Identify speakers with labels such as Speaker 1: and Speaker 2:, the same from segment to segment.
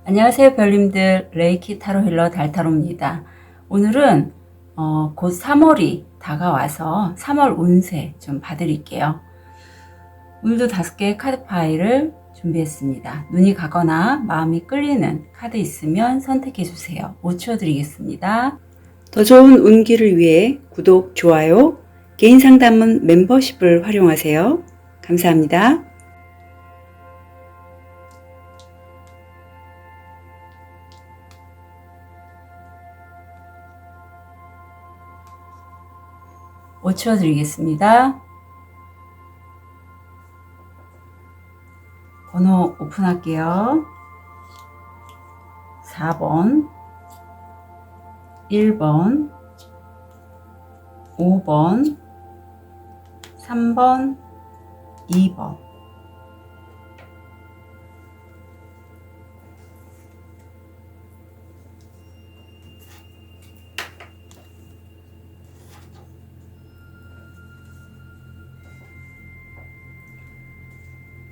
Speaker 1: 안녕하세요 별님들, 레이키 타로 힐러 달타로입니다. 오늘은 곧 3월이 다가와서 3월 운세 좀 봐드릴게요. 오늘도 5개의 카드 파일을 준비했습니다. 눈이 가거나 마음이 끌리는 카드 있으면 선택해주세요. 5초 드리겠습니다. 더 좋은 운기를 위해 구독, 좋아요, 개인 상담은 멤버십을 활용하세요. 감사합니다. 쳐 드리겠습니다. 번호 오픈할게요. 4번, 1번, 5번, 3번, 2번.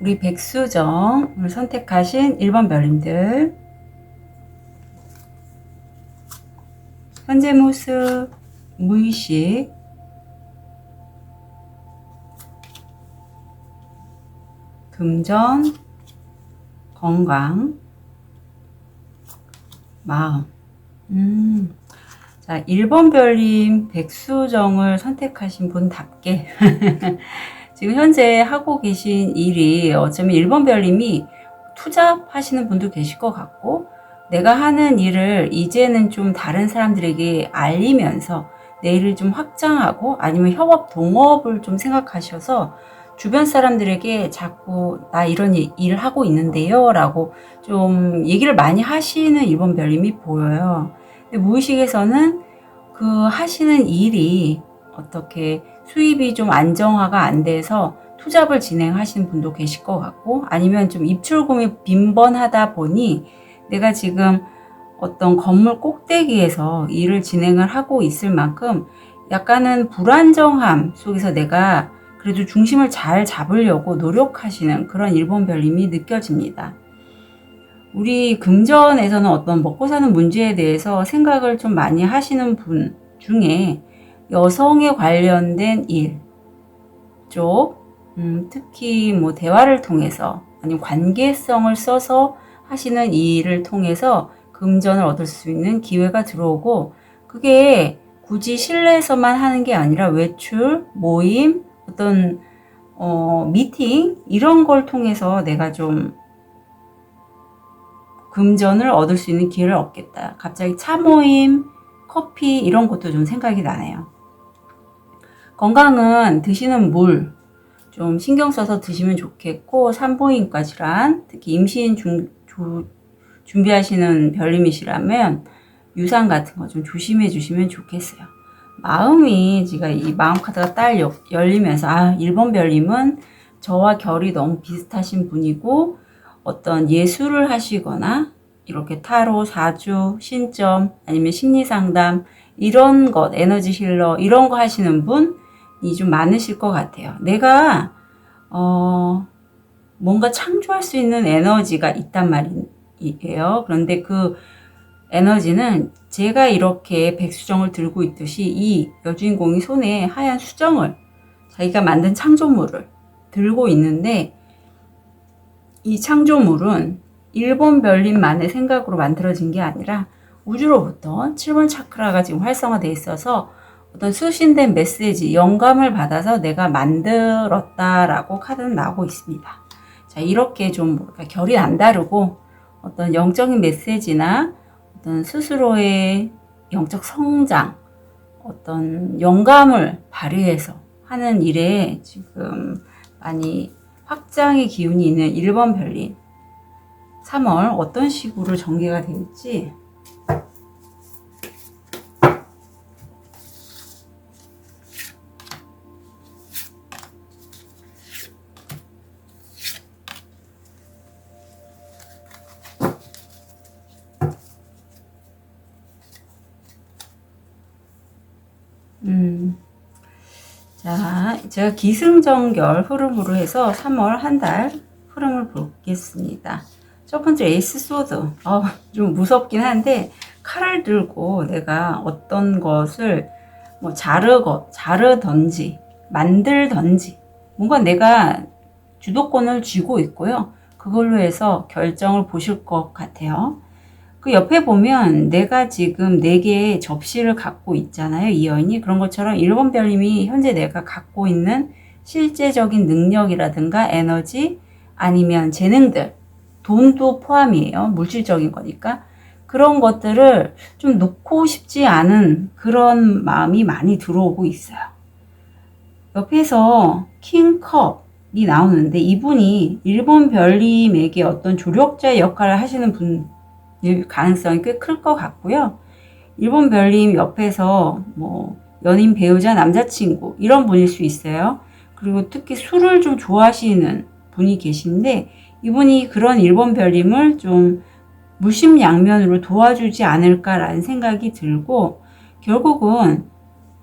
Speaker 1: 우리 백수정을 선택하신 1번 별님들, 현재 모습, 무의식, 금전, 건강, 마음. 자, 1번 별님 백수정을 선택하신 분답게 지금 현재 하고 계신 일이 어쩌면 1번 별님이 투잡하시는 분도 계실 것 같고, 내가 하는 일을 이제는 좀 다른 사람들에게 알리면서 내 일을 좀 확장하고, 아니면 협업, 동업을 좀 생각하셔서 주변 사람들에게 자꾸 나 이런 일을 하고 있는데요 라고 좀 얘기를 많이 하시는 1번 별님이 보여요. 근데 무의식에서는 그 하시는 일이 어떻게 수입이 좀 안정화가 안 돼서 투잡을 진행하시는 분도 계실 것 같고, 아니면 좀 입출금이 빈번하다 보니 내가 지금 어떤 건물 꼭대기에서 일을 진행을 하고 있을 만큼 약간은 불안정함 속에서 내가 그래도 중심을 잘 잡으려고 노력하시는 그런 1번 별님이 느껴집니다. 우리 금전에서는 어떤 먹고 사는 문제에 대해서 생각을 좀 많이 하시는 분 중에 여성에 관련된 일 쪽, 특히 뭐 대화를 통해서 아니면 관계성을 써서 하시는 일을 통해서 금전을 얻을 수 있는 기회가 들어오고, 그게 굳이 실내에서만 하는 게 아니라 외출, 모임, 어떤 미팅 이런 걸 통해서 내가 좀 금전을 얻을 수 있는 기회를 얻겠다. 갑자기 차 모임, 커피 이런 것도 좀 생각이 나네요. 건강은 드시는 물 좀 신경 써서 드시면 좋겠고, 산부인과 질환, 특히 임신 준비하시는 별님이시라면 유산 같은 거 좀 조심해 주시면 좋겠어요. 마음이, 제가 이 마음 카드가 딱 열리면서 1번 별님은 저와 결이 너무 비슷하신 분이고, 어떤 예술을 하시거나 이렇게 타로, 사주, 신점, 아니면 심리상담 이런 것, 에너지 힐러 이런 거 하시는 분이 좀 많으실 것 같아요. 내가 뭔가 창조할 수 있는 에너지가 있단 말이에요. 그런데 그 에너지는 제가 이렇게 백수정을 들고 있듯이 이 여주인공이 손에 하얀 수정을, 자기가 만든 창조물을 들고 있는데, 이 창조물은 1번 별님만의 생각으로 만들어진 게 아니라 우주로부터 7번 차크라가 지금 활성화되어 있어서 어떤 수신된 메시지, 영감을 받아서 내가 만들었다라고 카드는 나오고 있습니다. 자, 이렇게 좀 결이 남다르고 어떤 영적인 메시지나 어떤 스스로의 영적 성장, 어떤 영감을 발휘해서 하는 일에 지금 많이 확장의 기운이 있는 1번 별님, 3월 어떤 식으로 전개가 될지. 자, 제가 기승전결 흐름으로 해서 3월 한 달 흐름을 보겠습니다. 첫 번째 에이스 소드. 좀 무섭긴 한데, 칼을 들고 내가 어떤 것을 뭐 자르던지, 만들던지, 뭔가 내가 주도권을 쥐고 있고요. 그걸로 해서 결정을 보실 것 같아요. 그 옆에 보면 내가 지금 4개의 접시를 갖고 있잖아요. 이 여인이. 그런 것처럼 1번 별님이 현재 내가 갖고 있는 실제적인 능력이라든가 에너지 아니면 재능들, 돈도 포함이에요. 물질적인 거니까. 그런 것들을 좀 놓고 싶지 않은 그런 마음이 많이 들어오고 있어요. 옆에서 킹컵이 나오는데 이분이 1번 별님에게 어떤 조력자의 역할을 하시는 분일 가능성이 꽤 클 것 같고요. 1번 별님 옆에서 뭐 연인, 배우자, 남자친구 이런 분일 수 있어요. 그리고 특히 술을 좀 좋아하시는 분이 계신데 이분이 그런 1번 별님을 좀 물심양면으로 도와주지 않을까라는 생각이 들고 결국은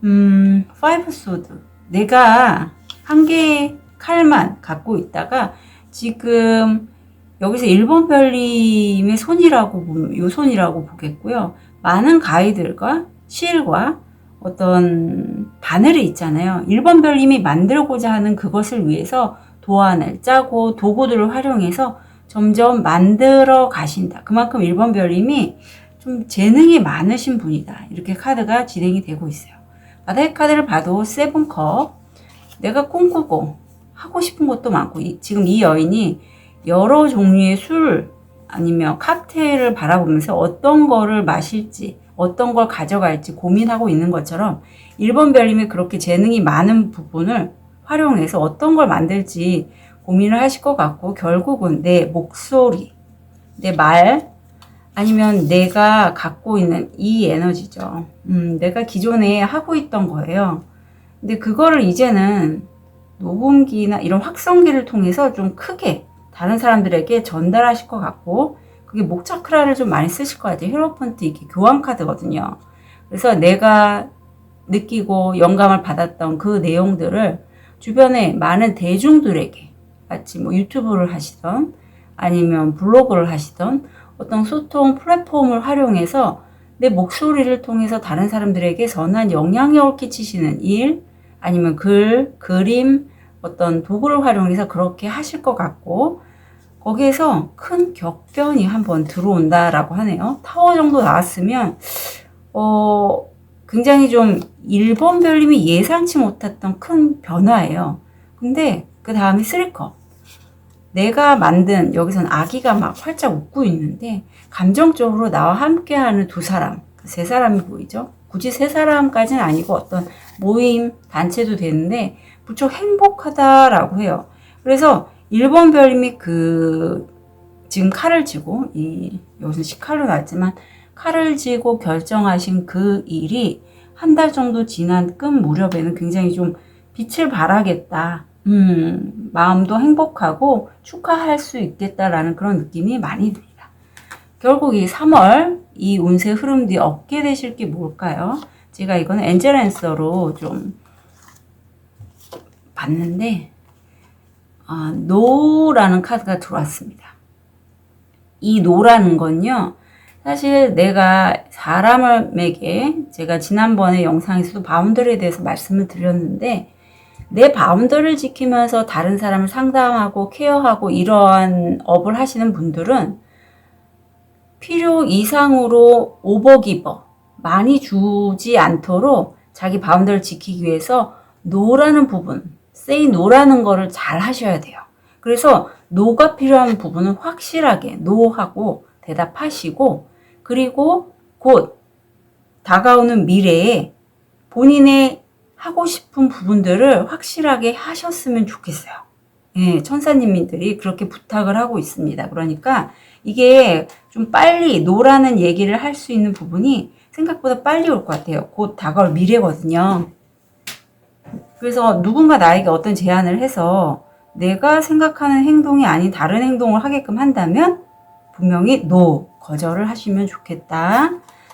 Speaker 1: 5 소드 내가 한 개의 칼만 갖고 있다가 지금 여기서 1번 별님의 손이라고 보면 요 손이라고 보겠고요. 많은 가위들과 실과 어떤 바늘이 있잖아요. 1번 별님이 만들고자 하는 그것을 위해서 도안을 짜고 도구들을 활용해서 점점 만들어 가신다. 그만큼 1번 별님이 좀 재능이 많으신 분이다. 이렇게 카드가 진행이 되고 있어요. 바닥의 카드를 봐도 세븐컵. 내가 꿈꾸고 하고 싶은 것도 많고 지금 이 여인이 여러 종류의 술 아니면 칵테일을 바라보면서 어떤 거를 마실지 어떤 걸 가져갈지 고민하고 있는 것처럼 1번 별님이 그렇게 재능이 많은 부분을 활용해서 어떤 걸 만들지 고민을 하실 것 같고 결국은 내 목소리, 내 말 아니면 내가 갖고 있는 이 에너지죠. 내가 기존에 하고 있던 거예요. 근데 그거를 이제는 녹음기나 이런 확성기를 통해서 좀 크게 다른 사람들에게 전달하실 것 같고 그게 목차크라를 좀 많이 쓰실 것 같아요. 히로폰트 이게 교환 카드거든요. 그래서 내가 느끼고 영감을 받았던 그 내용들을 주변에 많은 대중들에게 마치 뭐 유튜브를 하시던 아니면 블로그를 하시던 어떤 소통 플랫폼을 활용해서 내 목소리를 통해서 다른 사람들에게 선한 영향력을 끼치시는 일 아니면 글, 그림 어떤 도구를 활용해서 그렇게 하실 것 같고 거기에서 큰 격변이 한번 들어온다라고 하네요. 타워 정도 나왔으면 굉장히 좀 1번 별님이 예상치 못했던 큰 변화예요. 근데 그 다음에 3컵. 내가 만든 여기선 아기가 막 활짝 웃고 있는데 감정적으로 나와 함께하는 2사람, 3사람이 보이죠? 굳이 3사람까지는 아니고 어떤 모임, 단체도 되는데 무척 행복하다라고 해요. 그래서 1번 별님이 지금 칼을 쥐고 여기서 식칼로 나왔지만 칼을 쥐고 결정하신 그 일이 한 달 정도 지난 끝 무렵에는 굉장히 좀 빛을 발하겠다. 마음도 행복하고 축하할 수 있겠다라는 그런 느낌이 많이 듭니다. 결국 이 3월 이 운세 흐름 뒤에 얻게 되실 게 뭘까요? 제가 이거는 엔젤 앤서로 좀 봤는데 노라는 카드가 들어왔습니다. 이 노라는 건요. 사실 내가 사람에게 제가 지난번에 영상에서도 바운더리에 대해서 말씀을 드렸는데 내 바운더리를 지키면서 다른 사람을 상담하고 케어하고 이러한 업을 하시는 분들은 필요 이상으로 오버기버 많이 주지 않도록 자기 바운더리를 지키기 위해서 노라는 부분 say 노라는 거를 잘 하셔야 돼요. 그래서 노가 필요한 부분은 확실하게 노하고 대답하시고 그리고 곧 다가오는 미래에 본인의 하고 싶은 부분들을 확실하게 하셨으면 좋겠어요. 예, 천사님들이 그렇게 부탁을 하고 있습니다. 그러니까 이게 좀 빨리 노라는 얘기를 할 수 있는 부분이 생각보다 빨리 올 것 같아요. 곧 다가올 미래거든요. 그래서 누군가 나에게 어떤 제안을 해서 내가 생각하는 행동이 아닌 다른 행동을 하게끔 한다면 분명히 거절을 하시면 좋겠다.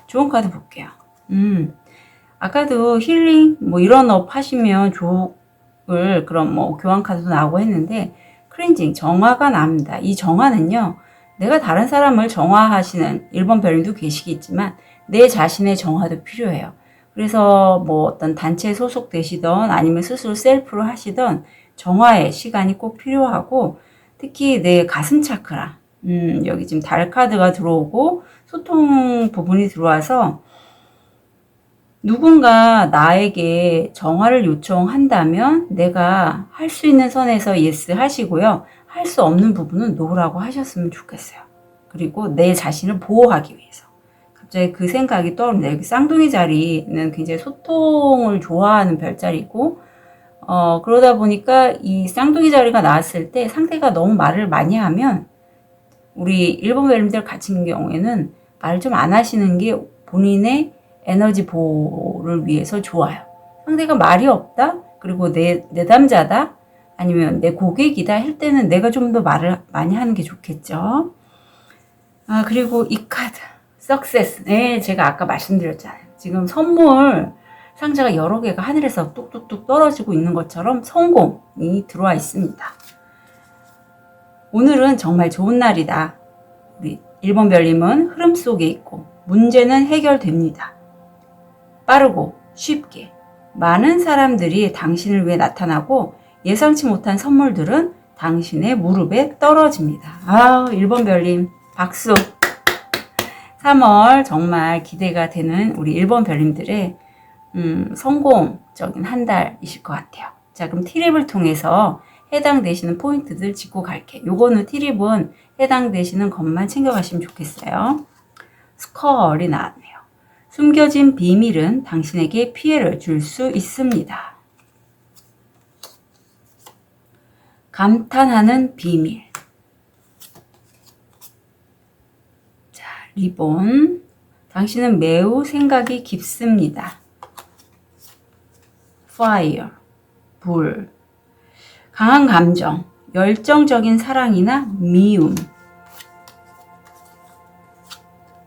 Speaker 1: 좋은 카드 볼게요. 아까도 힐링 뭐 이런 업 하시면 좋을 그런 뭐 교환 카드도 나오고 했는데 클렌징 정화가 나옵니다. 이 정화는요. 내가 다른 사람을 정화하시는 1번 별님도 계시겠지만 내 자신의 정화도 필요해요. 그래서 뭐 어떤 단체에 소속되시던 아니면 스스로 셀프로 하시던 정화의 시간이 꼭 필요하고, 특히 내 가슴 차크라, 여기 지금 달 카드가 들어오고 소통 부분이 들어와서 누군가 나에게 정화를 요청한다면 내가 할 수 있는 선에서 예스 하시고요. 할 수 없는 부분은 노라고 하셨으면 좋겠어요. 그리고 내 자신을 보호하기 위해서. 갑자기 그 생각이 떠오릅니다. 여기 쌍둥이 자리는 굉장히 소통을 좋아하는 별자리고, 그러다 보니까 이 쌍둥이 자리가 나왔을 때 상대가 너무 말을 많이 하면 우리 1번 별님들 같은 경우에는 말 좀 안 하시는 게 본인의 에너지 보호를 위해서 좋아요. 상대가 말이 없다? 그리고 내 내담자다? 아니면 내 고객이다 할 때는 내가 좀 더 말을 많이 하는 게 좋겠죠. 그리고 이 카드, 석세스. 네, 제가 아까 말씀드렸잖아요. 지금 선물 상자가 여러 개가 하늘에서 뚝뚝뚝 떨어지고 있는 것처럼 성공이 들어와 있습니다. 오늘은 정말 좋은 날이다. 우리 1번 별님은 흐름 속에 있고 문제는 해결됩니다. 빠르고 쉽게 많은 사람들이 당신을 위해 나타나고 예상치 못한 선물들은 당신의 무릎에 떨어집니다. 1번 별님 박수. 3월 정말 기대가 되는 우리 1번 별님들의 성공적인 한 달이실 것 같아요. 자, 그럼 티립을 통해서 해당되시는 포인트들 짚고 갈게요. 요거는 티립은 해당되시는 것만 챙겨가시면 좋겠어요. 스컬이 나왔네요. 숨겨진 비밀은 당신에게 피해를 줄 수 있습니다. 감탄하는 비밀. 자, 리본. 당신은 매우 생각이 깊습니다. Fire. 불. 강한 감정. 열정적인 사랑이나 미움.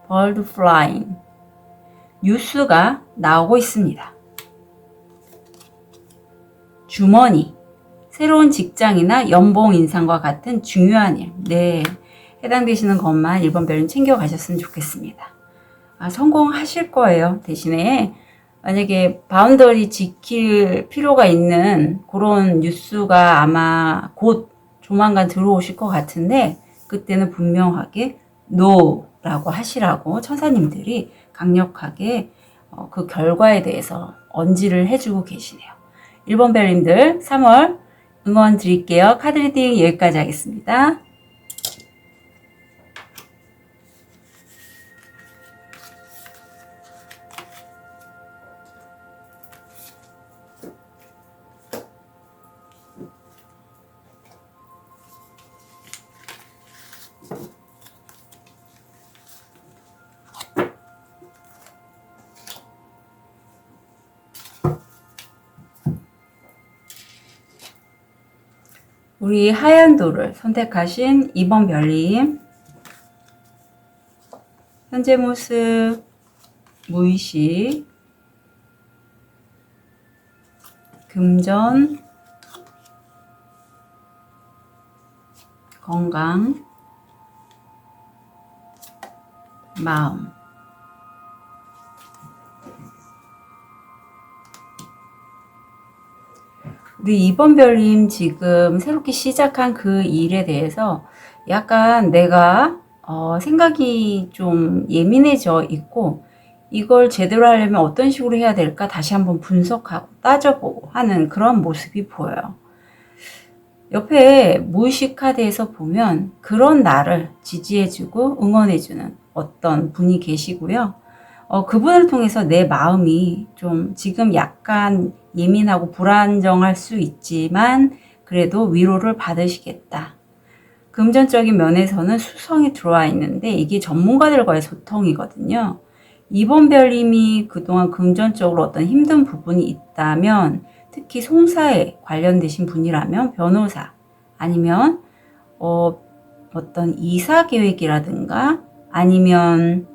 Speaker 1: Bird flying. 뉴스가 나오고 있습니다. 주머니. 새로운 직장이나 연봉 인상과 같은 중요한 일. 네, 해당되시는 것만 1번 별님 챙겨가셨으면 좋겠습니다. 성공하실 거예요. 대신에 만약에 바운더리 지킬 필요가 있는 그런 뉴스가 아마 곧 조만간 들어오실 것 같은데, 그때는 분명하게 NO라고 하시라고 천사님들이 강력하게 그 결과에 대해서 언지를 해주고 계시네요. 1번 별님들 3월 응원 드릴게요. 카드 리딩 여기까지 하겠습니다. 우리 하얀 돌을 선택하신 2번 별님, 현재 모습, 무의식, 금전, 건강, 마음. 우리 2번 별님 지금 새롭게 시작한 그 일에 대해서 약간 내가 생각이 좀 예민해져 있고, 이걸 제대로 하려면 어떤 식으로 해야 될까 다시 한번 분석하고 따져보고 하는 그런 모습이 보여요. 옆에 무의식 카드에서 보면 그런 나를 지지해주고 응원해주는 어떤 분이 계시고요. 그분을 통해서 내 마음이 좀 지금 약간 예민하고 불안정할 수 있지만 그래도 위로를 받으시겠다. 금전적인 면에서는 수성이 들어와 있는데 이게 전문가들과의 소통이거든요. 2번 별님이 그동안 금전적으로 어떤 힘든 부분이 있다면, 특히 송사에 관련되신 분이라면 변호사 아니면 어떤 이사 계획이라든가 아니면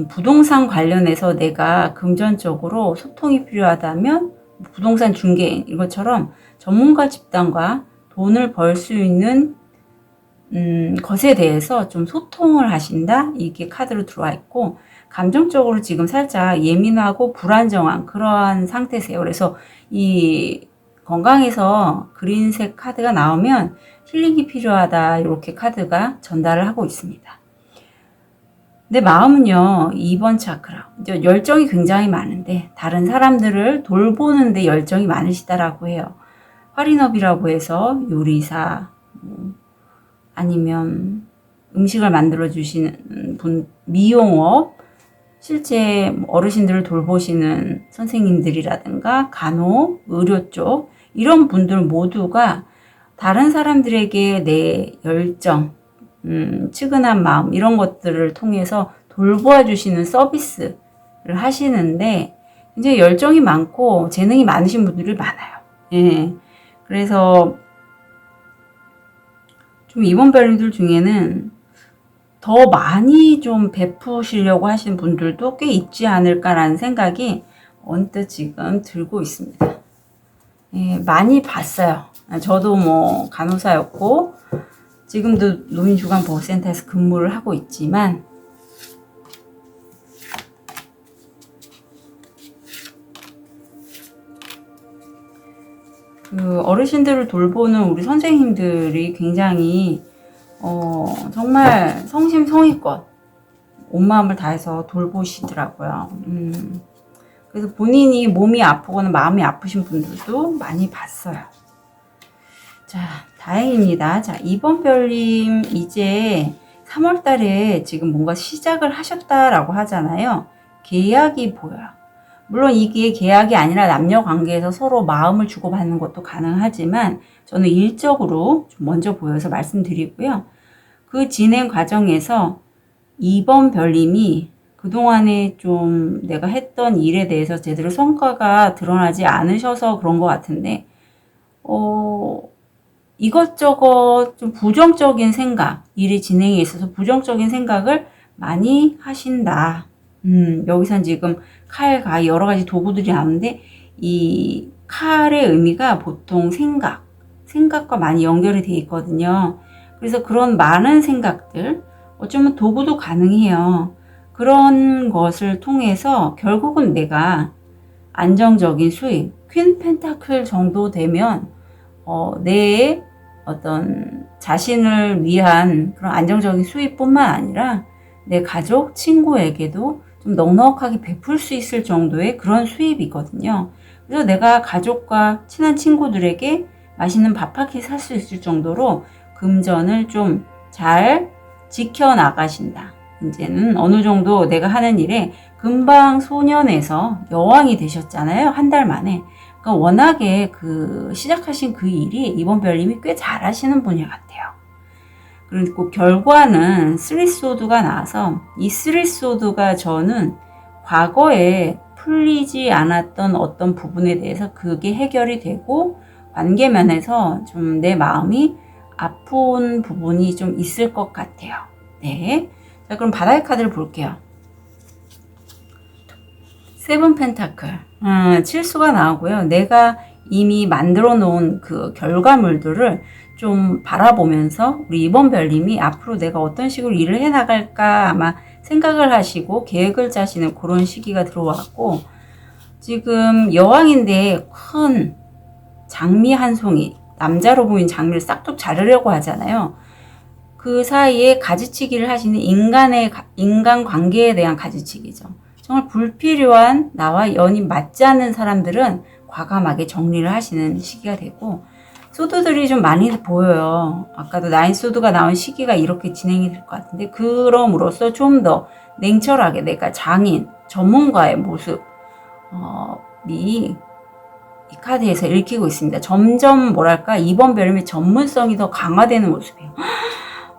Speaker 1: 부동산 관련해서 내가 금전적으로 소통이 필요하다면 부동산 중개인 이것처럼 전문가 집단과 돈을 벌 수 있는 것에 대해서 좀 소통을 하신다? 이게 카드로 들어와 있고, 감정적으로 지금 살짝 예민하고 불안정한 그러한 상태세요. 그래서 이 건강에서 그린색 카드가 나오면 힐링이 필요하다, 이렇게 카드가 전달을 하고 있습니다. 내 마음은요, 2번 차크라. 열정이 굉장히 많은데 다른 사람들을 돌보는데 열정이 많으시다라고 해요. 화린업이라고 해서 요리사, 아니면 음식을 만들어 주시는 분, 미용업, 실제 어르신들을 돌보시는 선생님들이라든가 간호, 의료 쪽, 이런 분들 모두가 다른 사람들에게 내 열정, 측은한 마음, 이런 것들을 통해서 돌보아 주시는 서비스를 하시는데 굉장히 열정이 많고 재능이 많으신 분들이 많아요. 예. 그래서 좀 이번 별님들 중에는 더 많이 좀 베푸시려고 하시는 분들도 꽤 있지 않을까라는 생각이 언뜻 지금 들고 있습니다. 예, 많이 봤어요. 저도 뭐 간호사였고 지금도 노인주간보호센터에서 근무를 하고 있지만 그 어르신들을 돌보는 우리 선생님들이 굉장히 정말 성심성의껏 온 마음을 다해서 돌보시더라고요. 그래서 본인이 몸이 아프거나 마음이 아프신 분들도 많이 봤어요. 자, 다행입니다. 자, 이번 별님 이제 3월 달에 지금 뭔가 시작을 하셨다라고 하잖아요. 계약이 보여요. 물론 이게 계약이 아니라 남녀 관계에서 서로 마음을 주고받는 것도 가능하지만 저는 일적으로 좀 먼저 보여서 말씀드리고요. 그 진행 과정에서 이번 별님이 그동안에 좀 내가 했던 일에 대해서 제대로 성과가 드러나지 않으셔서 그런 것 같은데 이것저것 좀 부정적인 생각, 일의 진행에 있어서 부정적인 생각을 많이 하신다. 여기선 지금 칼, 가위 여러 가지 도구들이 나오는데 이 칼의 의미가 보통 생각과 많이 연결이 돼 있거든요. 그래서 그런 많은 생각들, 어쩌면 도구도 가능해요. 그런 것을 통해서 결국은 내가 안정적인 수입, 퀸 펜타클 정도 되면 내 어떤 자신을 위한 그런 안정적인 수입뿐만 아니라 내 가족, 친구에게도 좀 넉넉하게 베풀 수 있을 정도의 그런 수입이거든요. 그래서 내가 가족과 친한 친구들에게 맛있는 밥 한 끼 살 수 있을 정도로 금전을 좀 잘 지켜나가신다. 이제는 어느 정도 내가 하는 일에 금방 소년에서 여왕이 되셨잖아요. 한 달 만에. 그러니까 워낙에 시작하신 그 일이 이번 별님이 꽤 잘하시는 분야 같아요. 그리고 결과는 쓰리소드가 나와서 이 쓰리소드가 저는 과거에 풀리지 않았던 어떤 부분에 대해서 그게 해결이 되고 관계면에서 좀 내 마음이 아픈 부분이 좀 있을 것 같아요. 네. 자, 그럼 바다의 카드를 볼게요. 세븐 펜타클. 칠수가 나오고요. 내가 이미 만들어 놓은 그 결과물들을 좀 바라보면서 우리 이번 별님이 앞으로 내가 어떤 식으로 일을 해 나갈까 아마 생각을 하시고 계획을 짜시는 그런 시기가 들어왔고, 지금 여왕인데 큰 장미 한 송이, 남자로 보인 장미를 싹둑 자르려고 하잖아요. 그 사이에 가지치기를 하시는 인간 관계에 대한 가지치기죠. 정말 불필요한 나와 연이 맞지 않는 사람들은 과감하게 정리를 하시는 시기가 되고, 소드들이 좀 많이 보여요. 아까도 나인 소드가 나온 시기가 이렇게 진행이 될 것 같은데, 그럼으로써 좀 더 냉철하게 내가 장인, 전문가의 모습, 이 카드에서 읽히고 있습니다. 점점 뭐랄까 이번 별님의 전문성이 더 강화되는 모습이에요.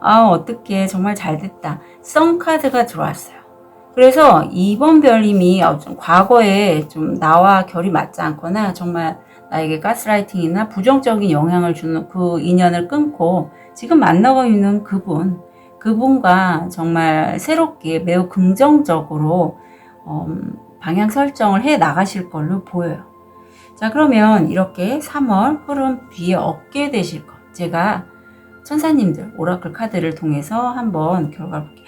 Speaker 1: 어떡해, 정말 잘 됐다. 성 카드가 들어왔어요. 그래서 이번 별님이 과거에 좀 나와 결이 맞지 않거나 정말 나에게 가스라이팅이나 부정적인 영향을 주는 그 인연을 끊고 지금 만나고 있는 그분과 정말 새롭게 매우 긍정적으로 방향 설정을 해 나가실 걸로 보여요. 자, 그러면 이렇게 3월 흐름 뒤에 얻게 되실 것, 제가 천사님들 오라클 카드를 통해서 한번 결과를 볼게요.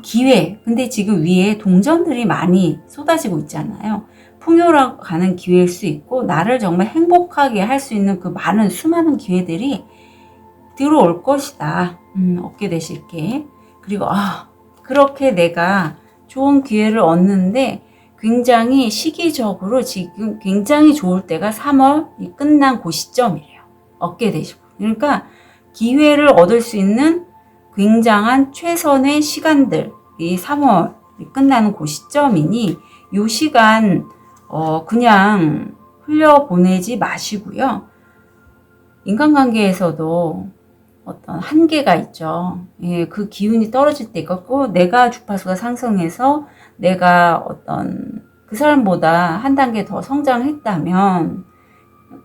Speaker 1: 기회. 근데 지금 위에 동전들이 많이 쏟아지고 있잖아요. 풍요로 가는 기회일 수 있고 나를 정말 행복하게 할 수 있는 그 많은 수많은 기회들이 들어올 것이다. 얻게 되실게. 그리고 그렇게 내가 좋은 기회를 얻는데 굉장히 시기적으로 지금 굉장히 좋을 때가 3월이 끝난 그 시점이래요. 얻게 되시고. 그러니까 기회를 얻을 수 있는 굉장한 최선의 시간들이 3월이 끝나는 그 시점이니 이 시간 그냥 흘려보내지 마시고요. 인간관계에서도 어떤 한계가 있죠. 예, 그 기운이 떨어질 때 있고 내가 주파수가 상승해서 내가 어떤 그 사람보다 한 단계 더 성장했다면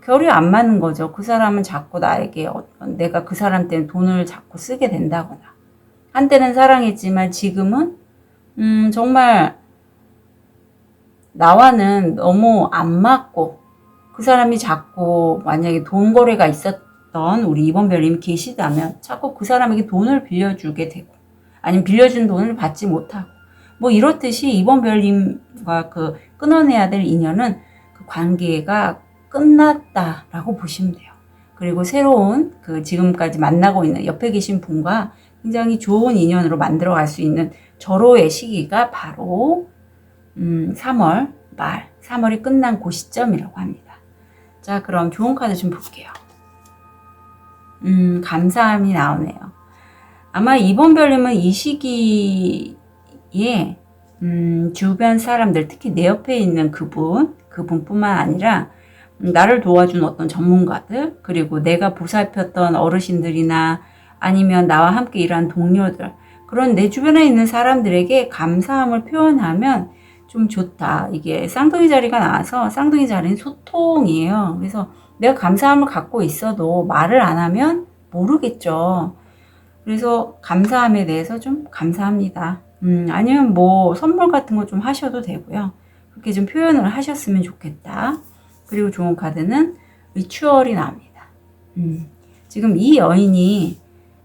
Speaker 1: 결이 안 맞는 거죠. 그 사람은 자꾸 나에게 내가 그 사람 때문에 돈을 자꾸 쓰게 된다거나 한때는 사랑했지만 지금은 정말 나와는 너무 안 맞고 그 사람이 자꾸 만약에 돈 거래가 있었던 우리 2번 별님이 계시다면 자꾸 그 사람에게 돈을 빌려주게 되고 아니면 빌려준 돈을 받지 못하고 뭐 이렇듯이 2번 별님과 그 끊어내야 될 인연은 그 관계가 끝났다라고 보시면 돼요. 그리고 새로운 그 지금까지 만나고 있는 옆에 계신 분과 굉장히 좋은 인연으로 만들어 갈 수 있는 절호의 시기가 바로 3월 말, 3월이 끝난 그 시점이라고 합니다. 자, 그럼 좋은 카드 좀 볼게요. 감사함이 나오네요. 아마 이번 별님은 이 시기에 주변 사람들, 특히 내 옆에 있는 그분뿐만 아니라 나를 도와준 어떤 전문가들, 그리고 내가 보살폈던 어르신들이나 아니면 나와 함께 일한 동료들, 그런 내 주변에 있는 사람들에게 감사함을 표현하면 좀 좋다. 이게 쌍둥이 자리가 나와서 쌍둥이 자리는 소통이에요. 그래서 내가 감사함을 갖고 있어도 말을 안 하면 모르겠죠. 그래서 감사함에 대해서 좀 감사합니다. 아니면 뭐 선물 같은 거 좀 하셔도 되고요. 그렇게 좀 표현을 하셨으면 좋겠다. 그리고 좋은 카드는 리추얼이 나옵니다. 지금 이 여인이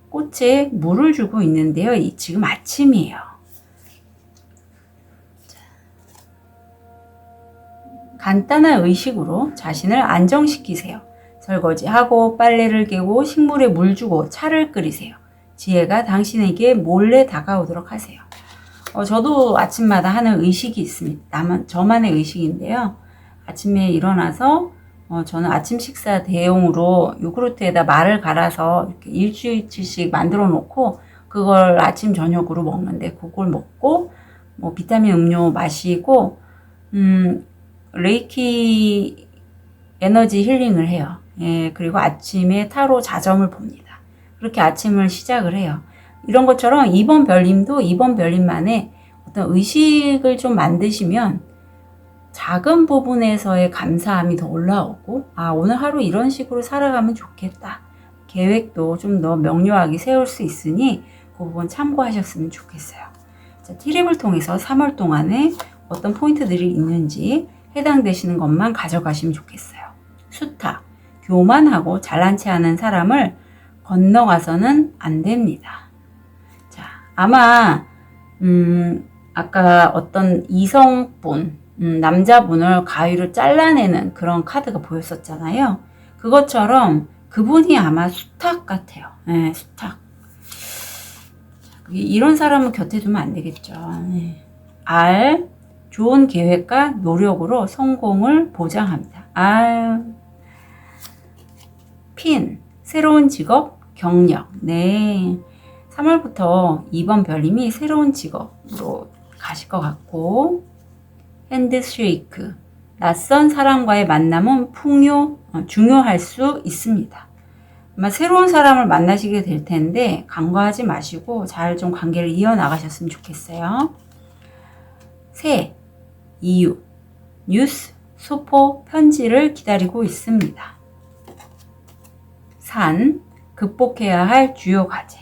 Speaker 1: 꽃에 물을 주고 있는데요. 지금 아침이에요. 간단한 의식으로 자신을 안정시키세요. 설거지하고 빨래를 개고 식물에 물 주고 차를 끓이세요. 지혜가 당신에게 몰래 다가오도록 하세요. 저도 아침마다 하는 의식이 있습니다. 저만의 의식인데요. 아침에 일어나서 저는 아침 식사 대용으로 요구르트에다 말을 갈아서 이렇게 일주일치씩 만들어 놓고 그걸 아침 저녁으로 먹는데 그걸 먹고 뭐 비타민 음료 마시고 레이키 에너지 힐링을 해요. 예, 그리고 아침에 타로 자점을 봅니다. 그렇게 아침을 시작을 해요. 이런 것처럼 2번 별님도 2번 별님만의 어떤 의식을 좀 만드시면 작은 부분에서의 감사함이 더 올라오고 오늘 하루 이런 식으로 살아가면 좋겠다. 계획도 좀 더 명료하게 세울 수 있으니 그 부분 참고하셨으면 좋겠어요. 자, 티립을 통해서 3월 동안에 어떤 포인트들이 있는지 해당되시는 것만 가져가시면 좋겠어요. 수탁, 교만하고 잘난 체 하는 사람을 건너가서는 안 됩니다. 자, 아마 아까 어떤 이성분, 남자분을 가위로 잘라내는 그런 카드가 보였었잖아요. 그것처럼 그분이 아마 수탁 같아요. 네, 수탁. 이런 사람은 곁에 두면 안 되겠죠. 네. R, 좋은 계획과 노력으로 성공을 보장합니다. 핀, 새로운 직업, 경력. 네. 3월부터 2번 별님이 새로운 직업으로 가실 것 같고, 핸드쉐이크, 낯선 사람과의 만남은 중요할 수 있습니다. 아마 새로운 사람을 만나시게 될 텐데 간과하지 마시고 잘 좀 관계를 이어나가셨으면 좋겠어요. 새, 이유, 뉴스, 소포, 편지를 기다리고 있습니다. 산, 극복해야 할 주요 과제.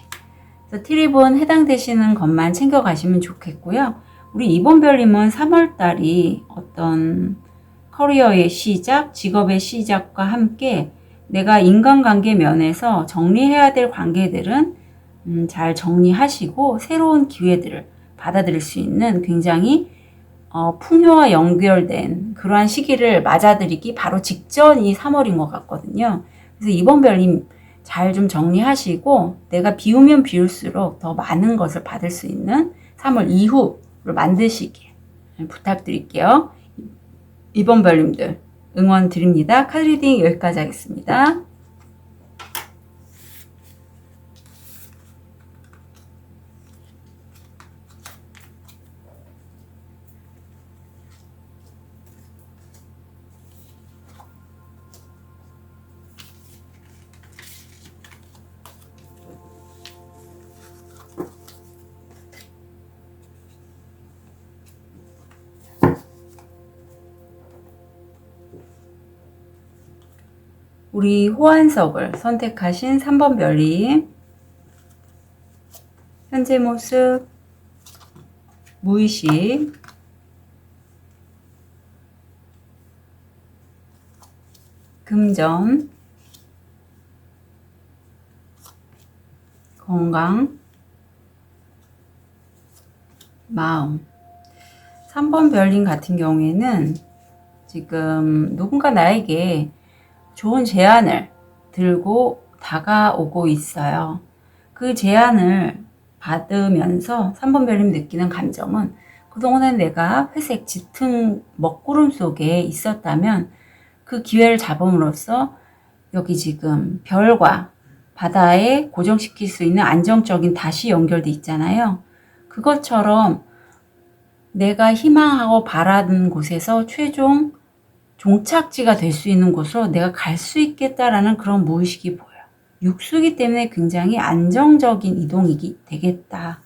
Speaker 1: 그래서 티립은 해당되시는 것만 챙겨가시면 좋겠고요. 우리 2번 별님은 3월달이 어떤 커리어의 시작, 직업의 시작과 함께 내가 인간관계 면에서 정리해야 될 관계들은 잘 정리하시고 새로운 기회들을 받아들일 수 있는 굉장히 풍요와 연결된 그러한 시기를 맞아들이기 바로 직전이 3월인 것 같거든요. 그래서 이번 별님 잘 좀 정리하시고 내가 비우면 비울수록 더 많은 것을 받을 수 있는 3월 이후를 만드시길 부탁드릴게요. 이번 별님들 응원 드립니다. 카드 리딩 여기까지 하겠습니다. 우리 호환석을 선택하신 3번 별님, 현재 모습, 무의식, 금전, 건강, 마음. 3번 별님 같은 경우에는 지금 누군가 나에게 좋은 제안을 들고 다가오고 있어요. 그 제안을 받으면서 3번 별님 느끼는 감정은 그동안에 내가 회색 짙은 먹구름 속에 있었다면 그 기회를 잡음으로써 여기 지금 별과 바다에 고정시킬 수 있는 안정적인 다시 연결돼 있잖아요. 그것처럼 내가 희망하고 바라는 곳에서 최종 종착지가 될 수 있는 곳으로 내가 갈 수 있겠다라는 그런 무의식이 보여요. 육수기 때문에 굉장히 안정적인 이동이 되겠다.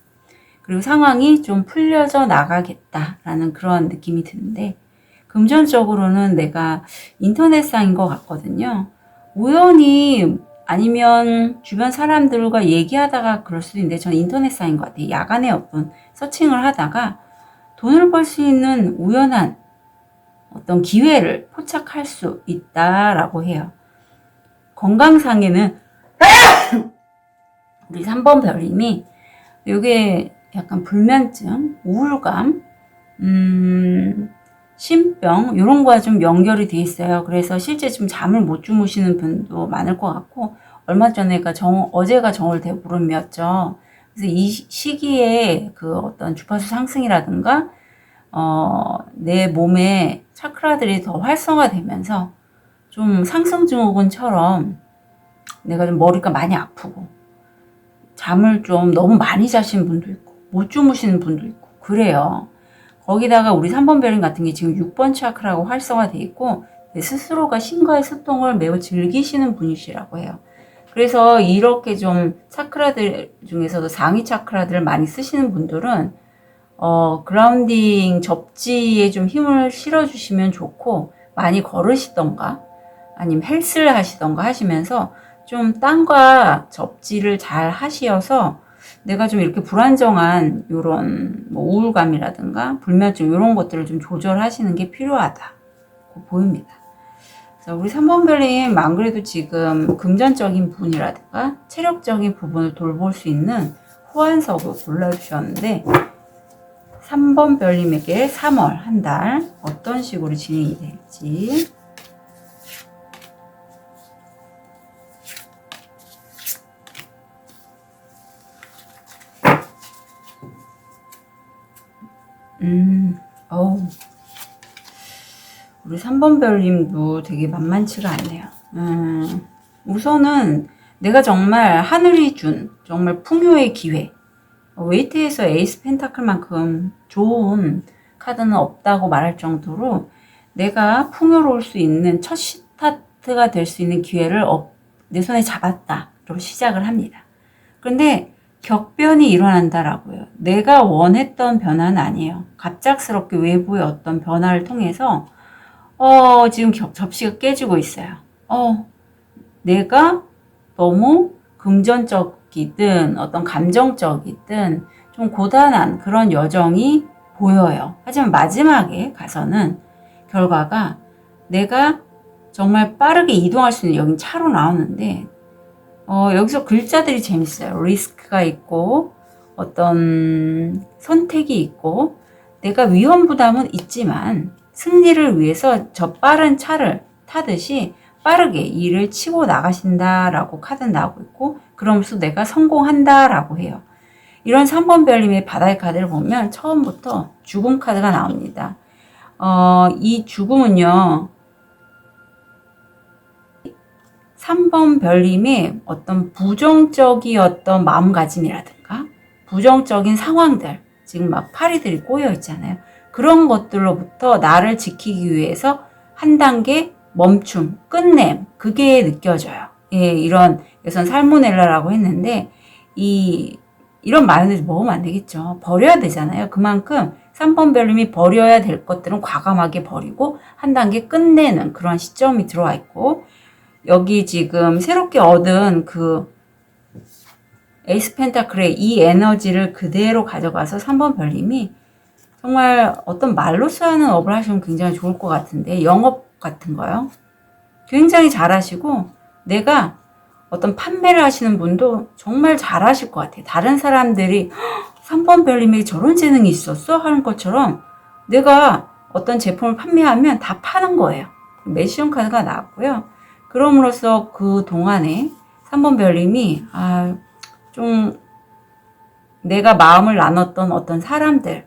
Speaker 1: 그리고 상황이 좀 풀려져 나가겠다라는 그런 느낌이 드는데 금전적으로는 내가 인터넷상인 것 같거든요. 우연히 아니면 주변 사람들과 얘기하다가 그럴 수도 있는데 저는 인터넷상인 것 같아요. 야간에 어떤 서칭을 하다가 돈을 벌 수 있는 우연한 어떤 기회를 포착할 수 있다라고 해요. 건강상에는 우리 3번 별님이 이게 약간 불면증, 우울감, 신병 이런 거와 좀 연결이 돼 있어요. 그래서 실제 좀 잠을 못 주무시는 분도 많을 것 같고 얼마 전에가 어제가 정월 대보름이었죠. 그래서 이 시기에 그 어떤 주파수 상승이라든가 내 몸에 차크라들이 더 활성화되면서 좀 상승증후군처럼 내가 좀 머리가 많이 아프고 잠을 좀 너무 많이 자시는 분도 있고 못 주무시는 분도 있고 그래요. 거기다가 우리 3번 별님 같은 게 지금 6번 차크라고 활성화돼 있고 스스로가 신과의 소통을 매우 즐기시는 분이시라고 해요. 그래서 이렇게 좀 차크라들 중에서도 상위 차크라들을 많이 쓰시는 분들은 그라운딩 접지에 좀 힘을 실어주시면 좋고 많이 걸으시던가 아니면 헬스를 하시던가 하시면서 좀 땅과 접지를 잘 하시어서 내가 좀 이렇게 불안정한 요런 뭐 우울감이라든가 불면증 이런 것들을 좀 조절하시는 게 필요하다 보입니다. 그래서 우리 3번 별님 안 그래도 지금 금전적인 부분이라든가 체력적인 부분을 돌볼 수 있는 호환석을 골라주셨는데 3번 별님에게 3월 한 달 어떤 식으로 진행이 될지 우리 3번 별님도 되게 만만치가 않네요. 우선은 내가 정말 하늘이 준 정말 풍요의 기회 웨이트에서 에이스 펜타클만큼 좋은 카드는 없다고 말할 정도로 내가 풍요로울 수 있는 첫 스타트가 될 수 있는 기회를 내 손에 잡았다로 시작을 합니다. 그런데 격변이 일어난다라고요. 내가 원했던 변화는 아니에요. 갑작스럽게 외부의 어떤 변화를 통해서 지금 접시가 깨지고 있어요. 내가 너무 금전적이든 어떤 감정적이든 좀 고단한 그런 여정이 보여요. 하지만 마지막에 가서는 결과가 내가 정말 빠르게 이동할 수 있는, 여긴 차로 나오는데 여기서 글자들이 재밌어요. 리스크가 있고 어떤 선택이 있고 내가 위험 부담은 있지만 승리를 위해서 저 빠른 차를 타듯이 빠르게 일을 치고 나가신다라고 카드는 나오고 있고, 그러면서 내가 성공한다라고 해요. 이런 3번 별님의 바다의 카드를 보면 처음부터 죽음 카드가 나옵니다. 이 죽음은요, 3번 별님의 어떤 부정적이었던 마음가짐이라든가 부정적인 상황들, 지금 막 파리들이 꼬여 있잖아요. 그런 것들로부터 나를 지키기 위해서 한 단계 멈춤, 끝냄, 그게 느껴져요. 예, 이런, 여기선 살모넬라라고 했는데, 이런 마요네즈 먹으면 안 되겠죠. 버려야 되잖아요. 그만큼 3번 별님이 버려야 될 것들은 과감하게 버리고 한 단계 끝내는 그런 시점이 들어와 있고, 여기 지금 새롭게 얻은 그 에이스 펜타클의 이 에너지를 그대로 가져가서 3번 별님이 정말 어떤 말로써 하는 업을 하시면 굉장히 좋을 것 같은데, 영업 같은 거요. 굉장히 잘하시고, 내가 어떤 판매를 하시는 분도 정말 잘하실 것 같아요. 다른 사람들이 3번 별님에게 저런 재능이 있었어? 하는 것처럼 내가 어떤 제품을 판매하면 다 파는 거예요. 매시온 카드가 나왔고요. 그럼으로써 그 동안에 3번 별님이 좀 내가 마음을 나눴던 어떤 사람들과의